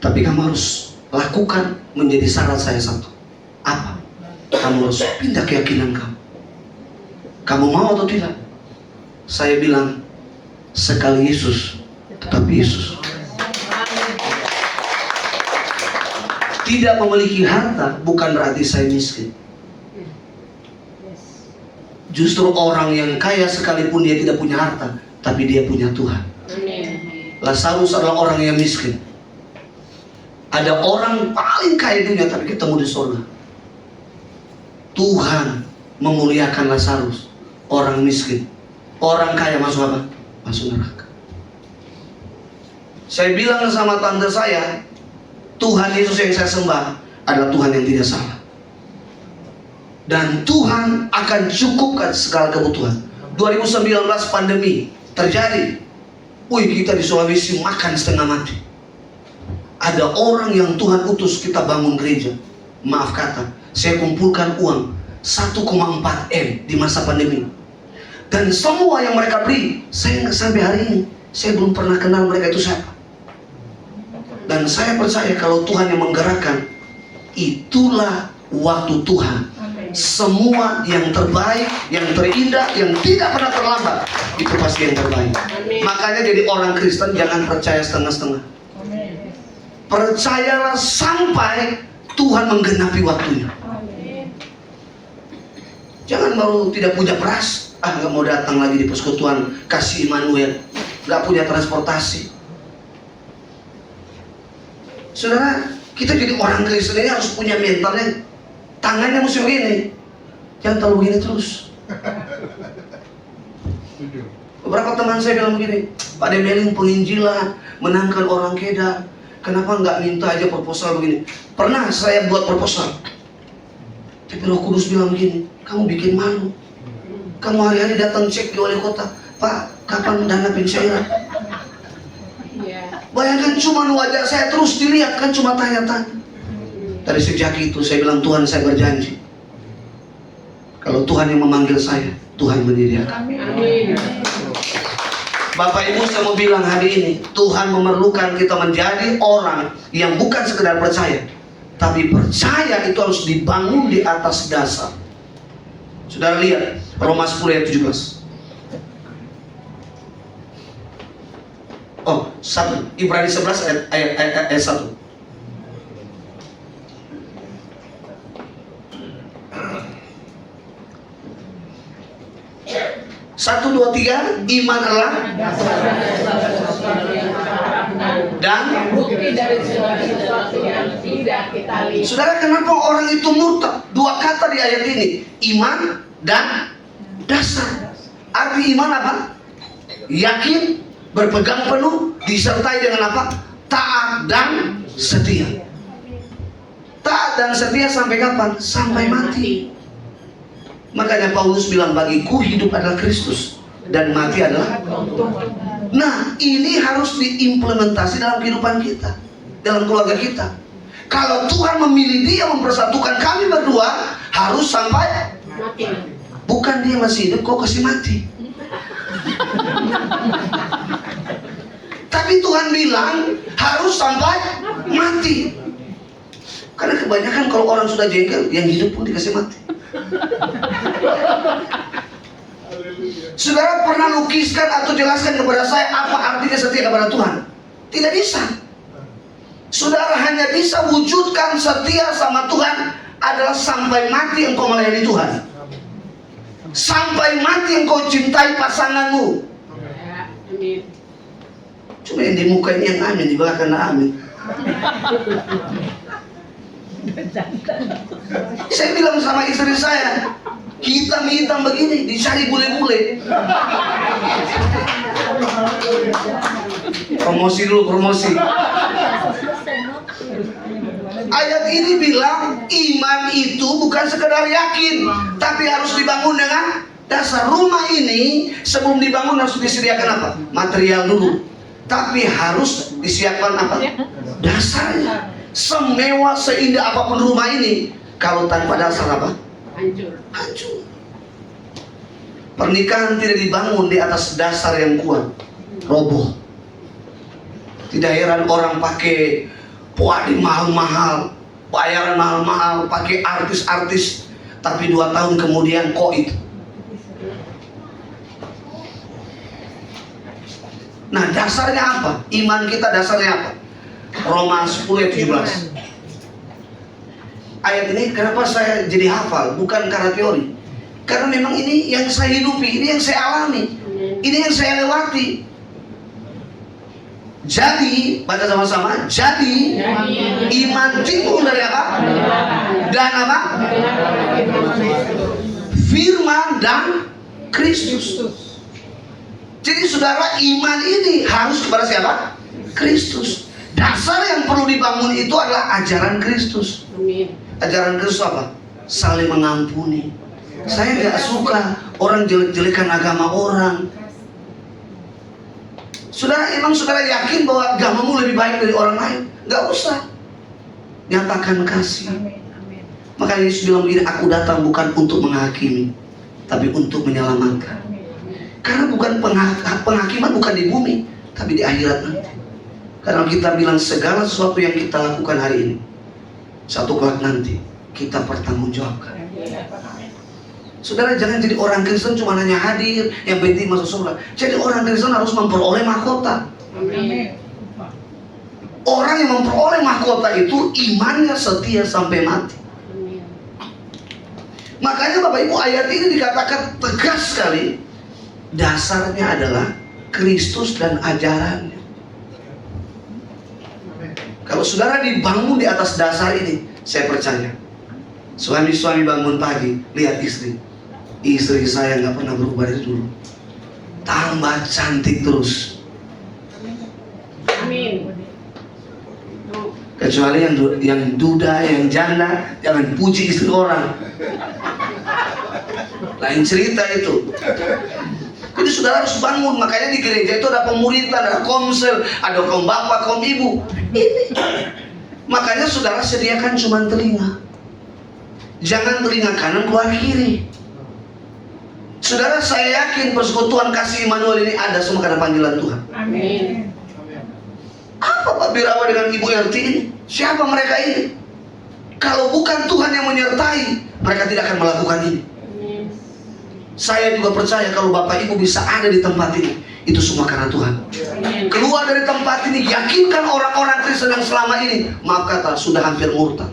tapi kamu harus lakukan menjadi syarat saya satu. Apa? Kamu harus pindah keyakinan kamu. Kamu mau atau tidak? Saya bilang, sekali Yesus, tetap Yesus. Tidak memiliki harta bukan berarti saya miskin. Justru orang yang kaya sekalipun dia tidak punya harta, tapi dia punya Tuhan. Lazarus adalah orang yang miskin. Ada orang paling kaya dunia tapi ketemu di surga. Tuhan memuliakan Lazarus, orang miskin. Orang kaya masuk apa? Masuk neraka. Saya bilang sama tante saya, Tuhan Yesus yang saya sembah adalah Tuhan yang tidak salah. dan Tuhan akan cukupkan segala kebutuhan. 2019 pandemi terjadi. Kita di Sulawesi makan setengah mati. Ada orang yang Tuhan utus kita bangun gereja. Maaf kata, saya kumpulkan uang 1,4 M di masa pandemi. Dan semua yang mereka beri, saya sampai hari ini saya belum pernah kenal mereka itu siapa. Dan saya percaya kalau Tuhan yang menggerakkan, itulah waktu Tuhan. Semua yang terbaik, yang terindah, yang tidak pernah terlambat, itu pasti yang terbaik. Makanya jadi orang Kristen jangan percaya setengah-setengah. Percayalah sampai Tuhan menggenapi waktunya. Jangan baru tidak punya beras, nggak mau datang lagi di persekutuan kasih Immanuel, nggak punya transportasi. Saudara, kita jadi orang Kristen ini harus punya mentalnya, tangannya mesti begini, jangan terlalu begini terus. Beberapa teman saya bilang begini, Pak Demeling penginjilan, menangkan orang Kedah, kenapa nggak minta aja proposal begini? Pernah saya buat proposal, tapi Roh Kudus bilang begini, kamu bikin malu. Kamu hari-hari datang cek di wali kota, Pak, kapan dana pencairan? Bayangkan cuma wajah saya terus dilihat, kan cuma tanya-tanya. Dari sejak itu saya bilang, Tuhan, saya berjanji, kalau Tuhan yang memanggil saya, Tuhan menyediakan. Amin. Bapak Ibu, saya mau bilang hari ini, Tuhan memerlukan kita menjadi orang yang bukan sekedar percaya, tapi percaya itu harus dibangun di atas dasar. Saudara lihat Roma 10 ayat 17. Oh, 1 Ibrani 11 ayat 1. Satu, dua, tiga. Iman adalah dan bukti dari sesuatu yang tidak kita lihat. Saudara, kenapa orang itu murtad? Dua kata di ayat ini, iman dan dasar. Arti iman apa? Yakin, berpegang penuh, disertai dengan apa? Taat dan setia. Taat dan setia sampai kapan? Sampai mati. Makanya Paulus bilang, bagiku hidup adalah Kristus dan mati adalah. Nah, ini harus diimplementasi dalam kehidupan kita, dalam keluarga kita. Kalau Tuhan memilih dia mempersatukan kami berdua, harus sampai Mati. Bukan dia masih hidup kok kasih mati. Tapi Tuhan bilang harus sampai mati. Karena kebanyakan kalau orang sudah jengkel, yang hidup pun dikasih mati. Saudara pernah lukiskan atau jelaskan kepada saya apa artinya setia kepada Tuhan? Tidak bisa. Saudara hanya bisa wujudkan setia sama Tuhan adalah sampai mati engkau melayani Tuhan. Sampai mati engkau cintai pasanganmu. Amin. Cuma yang di muka ini yang amin, di belakang amin. Saya bilang sama istri saya, hitam-hitam begini dicari bule-bule. Promosi dulu, promosi. Ayat ini bilang iman itu bukan sekedar yakin, tapi harus dibangun dengan dasar. Rumah ini sebelum dibangun harus disediakan apa? Material dulu. Tapi harus disiapkan apa? Dasarnya. Semewah seindah apapun rumah ini, kalau tanpa dasar apa? Hancur. Hancur. Pernikahan tidak dibangun di atas dasar yang kuat, roboh. Tidak heran orang pakai puadi mahal-mahal, bayaran mahal-mahal, pakai artis-artis, tapi 2 tahun kemudian koit. Nah, dasarnya apa? Iman kita dasarnya apa? Roma 10 ayat 17. Ayat ini kenapa saya jadi hafal? Bukan karena teori. Karena memang ini yang saya hidupi, ini yang saya alami, ini yang saya lewati. Jadi, baca sama-sama. Jadi, iman timbul dari apa? Dan apa? Firman dan Kristus. Jadi saudara, iman ini harus kepada siapa? Kristus. Dasar yang perlu dibangun itu adalah ajaran Kristus. Amin. Ajaran Kristus apa? saling mengampuni. Saya nggak suka orang jelek-jelekan agama orang. Saudara, emang saudara yakin bahwa agamamu lebih baik dari orang lain? Nggak usah. Nyatakan kasih. Amin. Amin. Makanya Yesus bilang begini, aku datang bukan untuk menghakimi, tapi untuk menyelamatkan. Amin. Karena bukan penghakiman bukan di bumi, tapi di akhirat nanti. Karena kita bilang segala sesuatu yang kita lakukan hari ini, satu kelak nanti kita pertanggungjawabkan. Saudara, jangan jadi orang Kristen cuma hanya hadir, yang penting masuk surga. Jadi orang Kristen harus memperoleh mahkota. Amin. Orang yang memperoleh mahkota itu imannya setia sampai mati. Makanya Bapak Ibu, ayat ini dikatakan tegas sekali. Dasarnya adalah Kristus dan ajarannya. Kalau saudara dibangun di atas dasar ini, saya percaya suami-suami bangun pagi, lihat istri saya nggak pernah berubah dari dulu, tambah cantik terus. Amin. Kecuali yang duda, yang janda, jangan puji istri orang. Lain cerita itu. Jadi saudara harus bangun. Makanya di gereja itu ada pemuritan, ada komsel, ada kaum bapak, kaum ibu. Ini. Makanya saudara sediakan cuma telinga. Jangan telinga kanan keluar kiri. Saudara, saya yakin persekutuan kasih Immanuel ini ada semua karena panggilan Tuhan. Amin. Apa Pak Birawa dengan Ibu RT ini? Siapa mereka ini? Kalau bukan Tuhan yang menyertai, mereka tidak akan melakukan ini. Saya juga percaya kalau Bapak Ibu bisa ada di tempat ini, itu semua karena Tuhan. Keluar dari tempat ini, yakinkan orang-orang Kristen yang selama ini, maaf kata, sudah hampir murtad.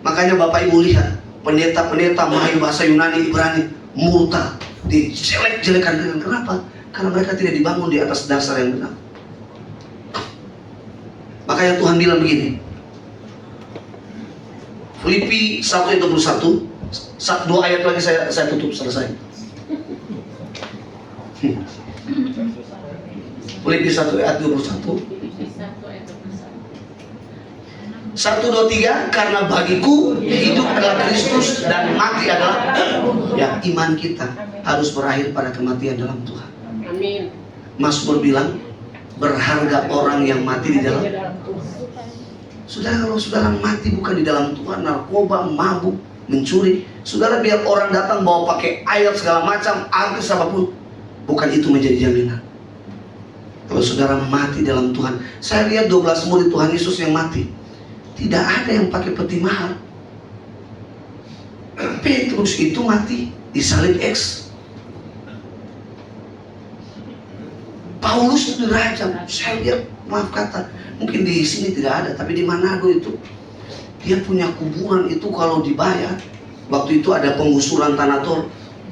Makanya Bapak Ibu lihat, pendeta-pendeta mahir bahasa Yunani, Ibrani, murtad, dijelek-jelekan. Dengan kenapa? Karena mereka tidak dibangun di atas dasar yang benar. Makanya Tuhan bilang begini, Filipi 1:21, 2 ayat lagi saya tutup, selesai. Filipi 1 ayat 21. 1, 2, 3, karena bagiku hidup adalah Kristus dan mati adalah, ya, iman kita harus berakhir pada kematian dalam Tuhan. Amin. Mazmur bilang, berharga orang yang mati di dalam. Saudara, kalau saudara mati bukan di dalam Tuhan, narkoba, mabuk, mencuri, saudara biar orang datang bawa pakai ayat segala macam, artis apapun, bukan itu menjadi jaminan. Kalau saudara mati dalam Tuhan, saya lihat 12 murid Tuhan Yesus yang mati, tidak ada yang pakai peti mahal. Petrus itu mati disalib X. Paulus itu dirajam. Saya lihat, maaf kata, mungkin di sini tidak ada, tapi di Manado itu dia punya kuburan itu kalau dibayar. Waktu itu ada penggusuran tanah Tor,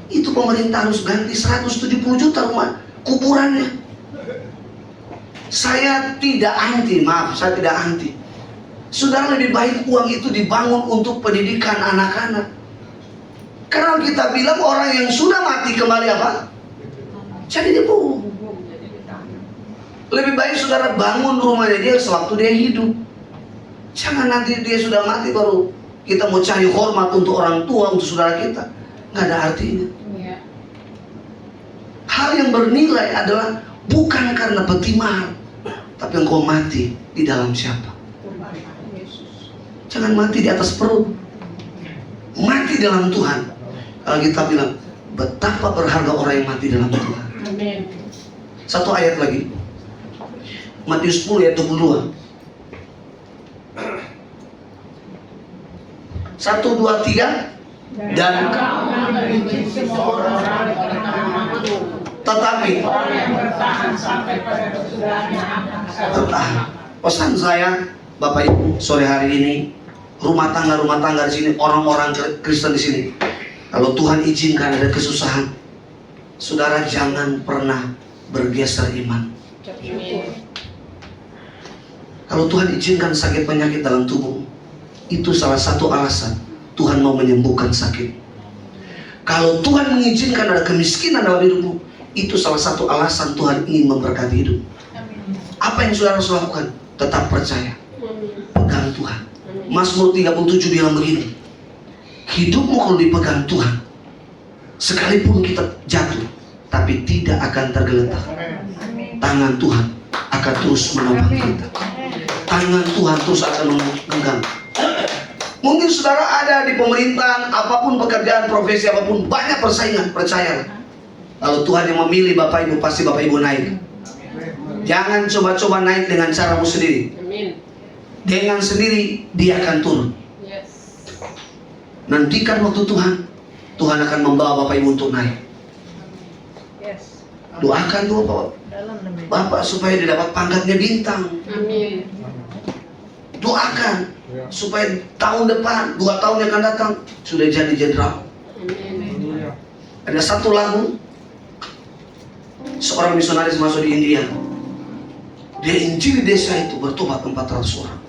itu pemerintah harus ganti 170 juta rumah kuburannya. Saya tidak anti, maaf, saya tidak anti. Saudara, lebih baik uang itu dibangun untuk pendidikan anak-anak. Karena kita bilang orang yang sudah mati kembali apa? Jadi debu. Lebih baik saudara bangun rumahnya dia sewaktu dia hidup. Jangan nanti dia sudah mati baru kita mau cari hormat untuk orang tua, untuk saudara kita. Nggak ada artinya. Hal yang bernilai adalah bukan karena peti mahal, tapi engkau mati di dalam siapa. Jangan mati di atas perut, mati dalam Tuhan. Kalau kita bilang betapa berharga orang yang mati dalam Tuhan. Amin. Satu ayat lagi, Matius 10 ayat 22. 1, 2, 3. Dan tetapi pesan saya Bapak Ibu sore hari ini, rumah tangga di sini, orang-orang Kristen di sini, kalau Tuhan izinkan ada kesusahan, saudara jangan pernah bergeser iman. Kalau Tuhan izinkan sakit penyakit dalam tubuh, itu salah satu alasan Tuhan mau menyembuhkan sakit. Kalau Tuhan mengizinkan ada kemiskinan dalam hidupmu, itu salah satu alasan Tuhan ingin memberkati hidup. Apa yang saudara harus lakukan? Tetap percaya, pegang Tuhan. Mazmur 37 bilang begini, hidupmu kalau dipegang Tuhan, sekalipun kita jatuh, tapi tidak akan tergeletak. Tangan Tuhan akan terus menopang kita. Tangan Tuhan terus akan menggenggam. Mungkin saudara ada di pemerintahan, apapun pekerjaan, profesi apapun, banyak persaingan, percayalah. Kalau Tuhan yang memilih Bapak Ibu, pasti Bapak Ibu naik. Jangan coba-coba naik dengan caramu sendiri. Dengan sendiri dia akan turun. Nantikan waktu Tuhan, Tuhan akan membawa Bapak Ibu untuk naik. Yes. Doakan doa Dalam nama Bapak supaya dia dapat pangkatnya bintang. Amin. Doakan supaya tahun depan, 2 tahun yang akan datang sudah jadi jenderal. Amin. Ada satu lagu, seorang misionaris masuk di India. Dia injili desa itu, bertobat 400 orang.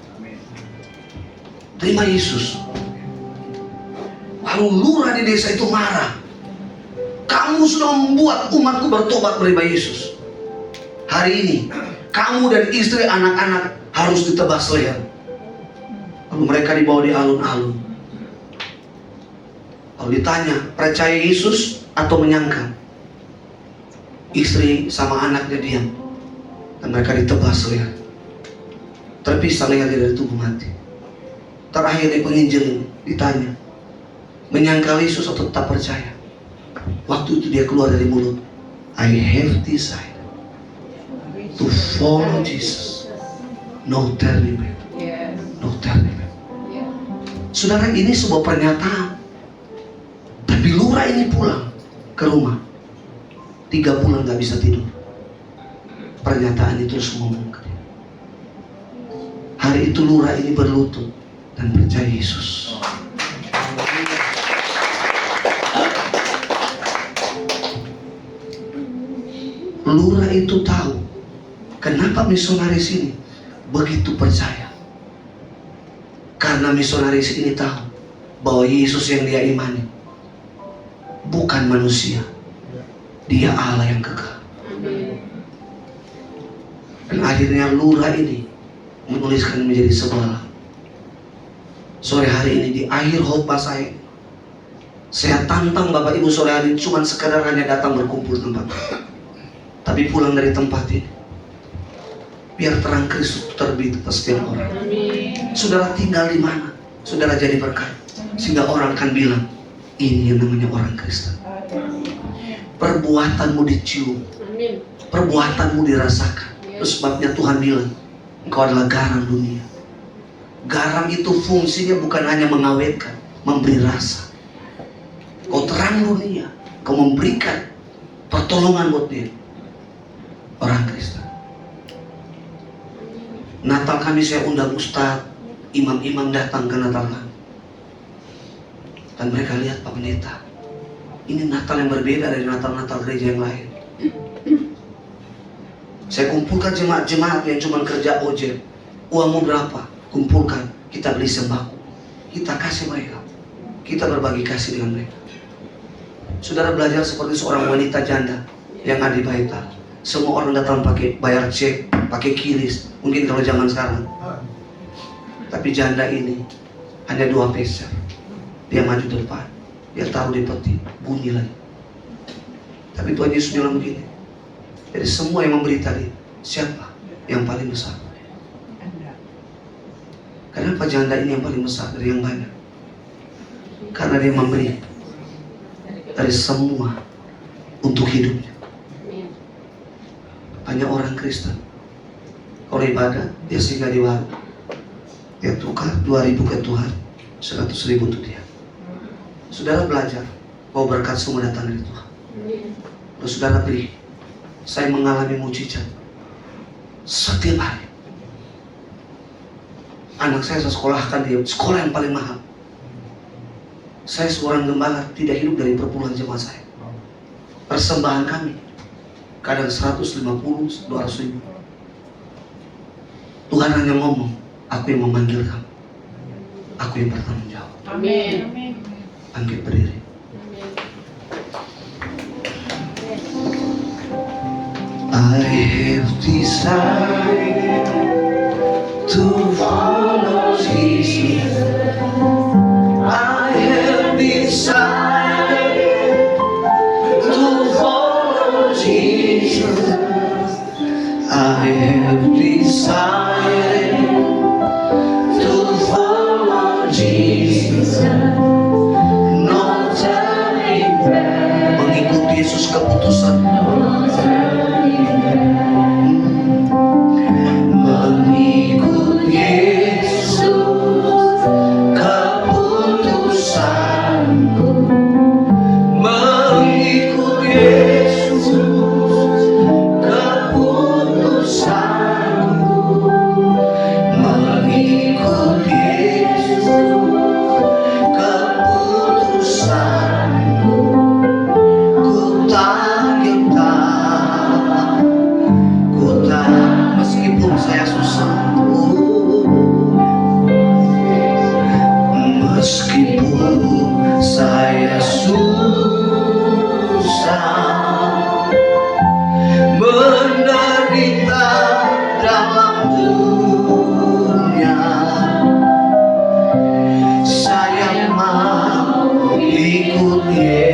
Terima Yesus. Lalu lurah di desa itu marah. Kamu sudah membuat umatku bertobat menerima Yesus. Hari ini kamu dan istri anak-anak harus ditebas leher. Lalu mereka dibawa di alun-alun. Lalu ditanya, percaya Yesus atau menyangka? Istri sama anaknya diam. Dan mereka ditebas leher. Terpisah lehernya dari tubuh mati. Terakhir di penginjil ditanya, menyangkal Yesus atau tetap percaya? Waktu itu dia keluar dari mulut, I have decided to follow Jesus. No turning back. Yes. No turning back. Yeah. Saudara, ini sebuah pernyataan. Tapi lurah ini pulang ke rumah, 3 bulan gak bisa tidur. Pernyataan itu terus ngomong ke dia. Hari itu lurah ini berlutut dan percaya Yesus. Lurah itu tahu kenapa misionaris ini begitu percaya. Karena misionaris ini tahu bahwa Yesus yang dia imani bukan manusia, dia Allah yang kekal. Dan akhirnya lurah ini menuliskan menjadi sebuah lagu. Sore hari ini di akhir khotbah saya tantang Bapak Ibu sore hari ini cuma sekadar hanya datang berkumpul tempat, tapi pulang dari tempat ini biar terang Kristus terbit atas setiap orang. Saudara tinggal di mana, saudara jadi berkat, sehingga orang akan bilang ini yang namanya orang Kristen. Perbuatanmu dicium, perbuatanmu dirasakan. Itu sebabnya Tuhan bilang engkau adalah garam dunia. Garam itu fungsinya bukan hanya mengawetkan, memberi rasa. Kau terang dunia, kau memberikan pertolongan buat dia. Orang Kristen. Natal kami saya undang ustaz, imam-imam datang ke Natal kami. Dan mereka lihat Pak Pendeta, ini Natal yang berbeda dari Natal-Natal gereja yang lain. Saya kumpulkan jemaat-jemaat yang cuma kerja ojek. Uangmu berapa? Kumpulkan, kita beli sembako, kita kasih mereka, kita berbagi kasih dengan mereka. Saudara belajar seperti seorang wanita janda yang ada di Baita. Semua orang datang pakai bayar cek, pakai kiris, mungkin kalau zaman sekarang. Tapi janda ini hanya 2 peser. Dia maju depan, dia taruh di peti, bunyi lagi. Tapi Tuhan Yesus bilang begini, jadi semua yang memberi tadi, siapa yang paling besar? Kenapa janda ini yang paling besar dari yang banyak? Karena dia memberi dari semua untuk hidupnya. Banyak orang Kristen, kalau ibadah dia singgah di warung, dia tukar 2.000 ke Tuhan, 100.000 untuk dia. Saudara belajar bahwa berkat semua datang dari Tuhan. Lalu saudara beri. Saya mengalami mujizat setiap hari. Anak saya sekolahkan dia sekolah yang paling mahal. Saya seorang gembala tidak hidup dari perpuluhan jemaat saya. Persembahan kami kadang 150, 200 ribu. Tuhan hanya ngomong, aku yang memanggil kamu, aku yang bertanggung jawab. Amin. Bangkit berdiri. I have decided to follow Jesus. I have decided to follow Jesus. I have decided to follow Jesus. No turning back. Mengikuti Yesus keputusan. Mengikut Yesus keputusanku. Mengikut Yesus keputusanku. Mengikut Yesus keputusanku. Ku tak gentar, ku tak, meskipun saya susah, meskipun saya susah, menderita dalam dunia, saya mau ikut Yesus.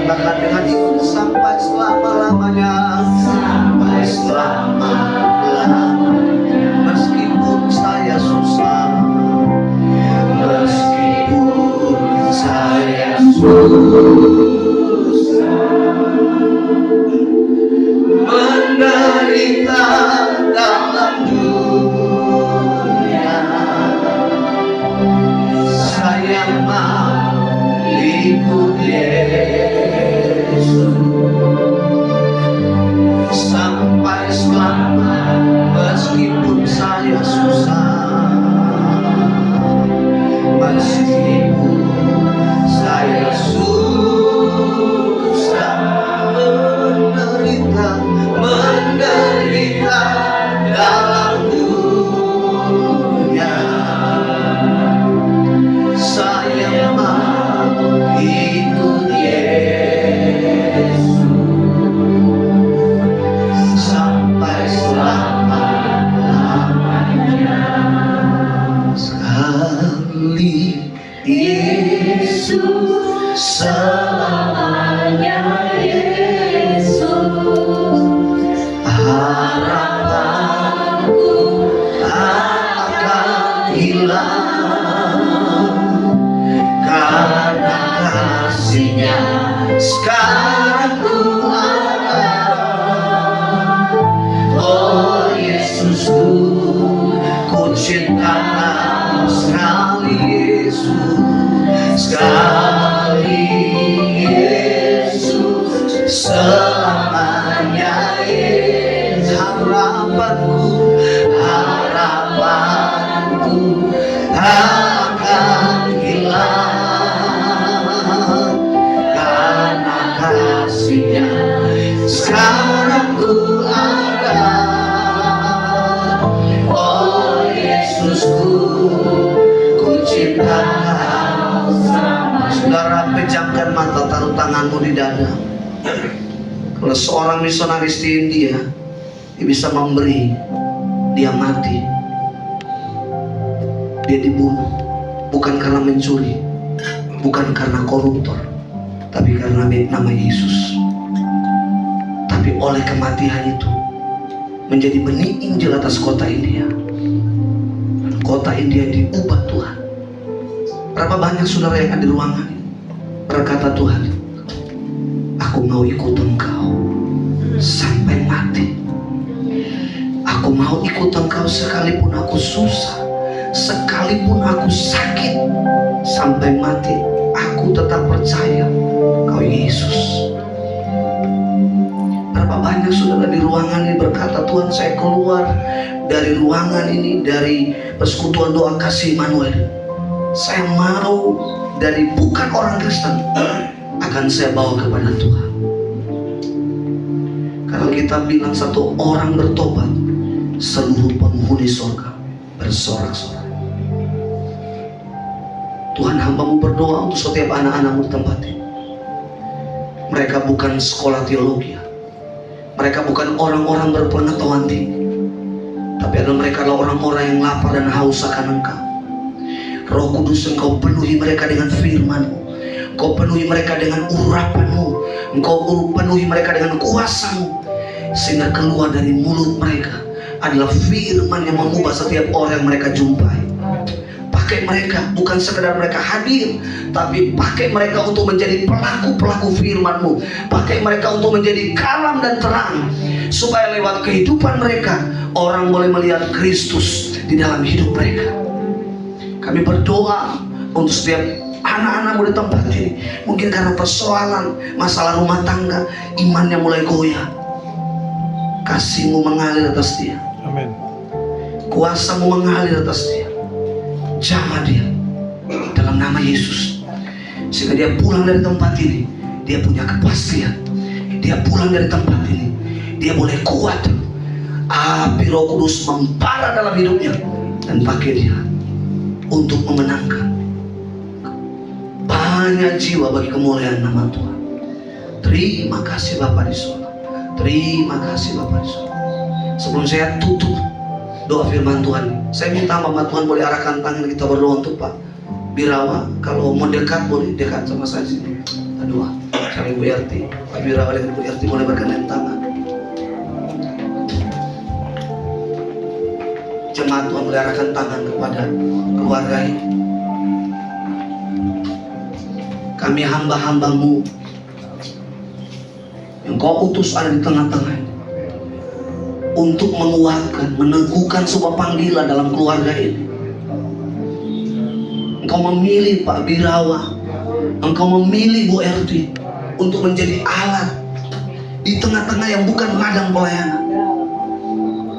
Katakan dengan ikut sampai selama-lamanya. Sampai selama-lamanya. Meskipun saya susah, meskipun saya susah, menderita dalam dunia, saya mau ikut Yesus sampai selama. Meskipun saya susah, meskipun saya susah, menderita dalam dunia, saya mau ikut Yesus sampai selama-lamanya. Sekali Yesus, selamanya Yesus, harapanku akan hilang karena kasih-Nya sekarang ku ada. Oh Yesusku, ku cinta Kau sekali Yesus, sekali Yesus, selamanya Yesus. Harapanku akan hilang karena kasih-Nya sekarang ku ada. Oh Yesusku, ku cinta Kau. Saudara, pejamkan mata, taruh tanganmu di dada. Kalau seorang misionaris di India, dia bisa memberi, dia mati, dia dibunuh, bukan karena mencuri, bukan karena koruptor, tapi karena nama Yesus. Tapi oleh kematian itu menjadi benih Injil atas kota India. Kota India diubah Tuhan. Berapa banyak saudara yang ada di ruangan ini berkata, Tuhan, aku mau ikut Engkau sampai mati. Aku mau ikut Engkau sekalipun aku susah, sekalipun aku sakit, sampai mati aku tetap percaya Kau Yesus. Berapa banyak saudara di ruangan ini berkata, Tuhan, saya keluar dari ruangan ini, dari persekutuan doa kasih Immanuel, saya mau dari bukan orang Kristen, akan saya bawa kepada Tuhan. Kalau kita bilang satu orang bertobat, seluruh penghuni surga bersorak-sorak. Tuhan, hamba-Mu berdoa untuk setiap anak-anak-Mu di tempat ini. Mereka bukan sekolah teologi, mereka bukan orang-orang berpengetahuan tinggi, tapi mereka adalah orang-orang yang lapar dan haus akan Engkau. Roh Kudus, Engkau penuhi mereka dengan firman-Mu. Engkau penuhi mereka dengan urapan-Mu, Engkau penuhi mereka dengan kuasa-Mu, sehingga keluar dari mulut mereka adalah firman yang mengubah setiap orang yang mereka jumpai. Pakai mereka, bukan sekedar mereka hadir, tapi pakai mereka untuk menjadi pelaku-pelaku firman-Mu. Pakai mereka untuk menjadi kalam dan terang, supaya lewat kehidupan mereka orang boleh melihat Kristus di dalam hidup mereka. Kami berdoa untuk setiap anak-anak-Mu di tempat ini, mungkin karena persoalan masalah rumah tangga, imannya mulai goyah. Kasih-Mu mengalir atas dia, Amin. kuasa-Mu mengalir atas dia. Jamah dia dalam nama Yesus, sehingga dia pulang dari tempat ini, dia punya kepastian. Dia pulang dari tempat ini, dia boleh kuat. Api Roh Kudus membara dalam hidupnya dan pakai dia untuk memenangkan banyak jiwa bagi kemuliaan nama Tuhan. Terima kasih Bapa di surga. Terima kasih Bapa di surga. Sebelum saya tutup doa firman Tuhan, saya minta Bapak Tuhan boleh arahkan tangan kita berdoa untuk Pak Birawa. Kalau mau dekat boleh dekat sama saya sini. Doa sama Ibu Yarti. Pak Birawa dengan Ibu Yarti boleh berkenan tangan. Jemaat Tuhan boleh arahkan tangan kepada keluarga ini. Kami hamba-hamba-Mu yang Kau utus ada di tengah-tengah ini, untuk menguatkan, meneguhkan sebuah panggilan dalam keluarga ini. Engkau memilih Pak Birawa, Engkau memilih Bu Erti untuk menjadi alat di tengah-tengah yang bukan ladang pelayanan,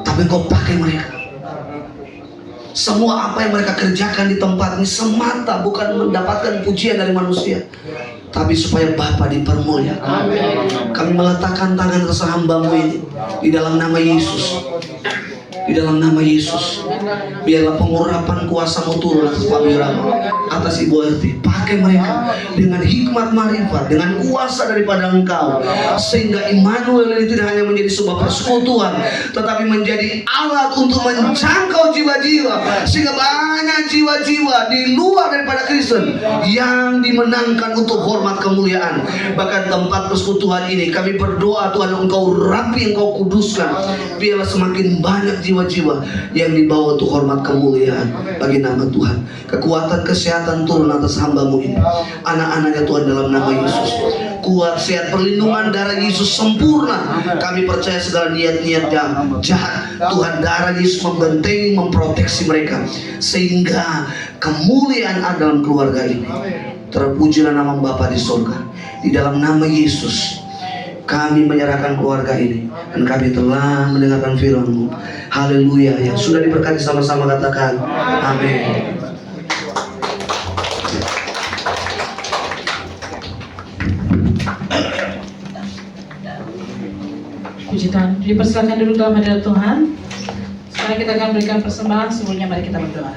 tapi Engkau pakai mereka. Semua apa yang mereka kerjakan di tempat ini semata bukan mendapatkan pujian dari manusia, tapi supaya Bapa dipermuliakan. Kami meletakkan tangan atas hamba-Mu ini di dalam nama Yesus. Di dalam nama Yesus, biarlah pengurapan kuasa-Mu turun atas Pak Birawa, atas Ibu Erti. Pakai mereka dengan hikmat marifat, dengan kuasa daripada Engkau, sehingga Immanuel ini tidak hanya menjadi sebuah persekutuan, tetapi menjadi alat untuk menjangkau jiwa-jiwa, sehingga banyak jiwa-jiwa di luar daripada Kristen yang dimenangkan untuk hormat kemuliaan. Bahkan tempat persekutuan ini kami berdoa Tuhan, Engkau rapi, Engkau kuduskan, biarlah semakin banyak jiwa-jiwa yang dibawa untuk hormat kemuliaan bagi nama Tuhan. Kekuatan kesehatan turun atas hamba-Mu ini, anak-anaknya Tuhan, dalam nama Yesus. Kuat, sehat, perlindungan darah Yesus sempurna. Kami percaya segala niat-niat jahat, Tuhan, darah Yesus membentengi, memproteksi mereka, sehingga kemuliaan ada dalam keluarga ini. Terpujilah nama Bapa di surga. Di dalam nama Yesus kami menyerahkan keluarga ini, dan kami telah mendengarkan firman-Mu. Haleluya. Yang sudah diberkati sama-sama katakan amin. Puji Tuhan. Dipersilakan duduk dalam hadirat Tuhan. Sekarang kita akan berikan persembahan. Sebelumnya mari kita berdoa.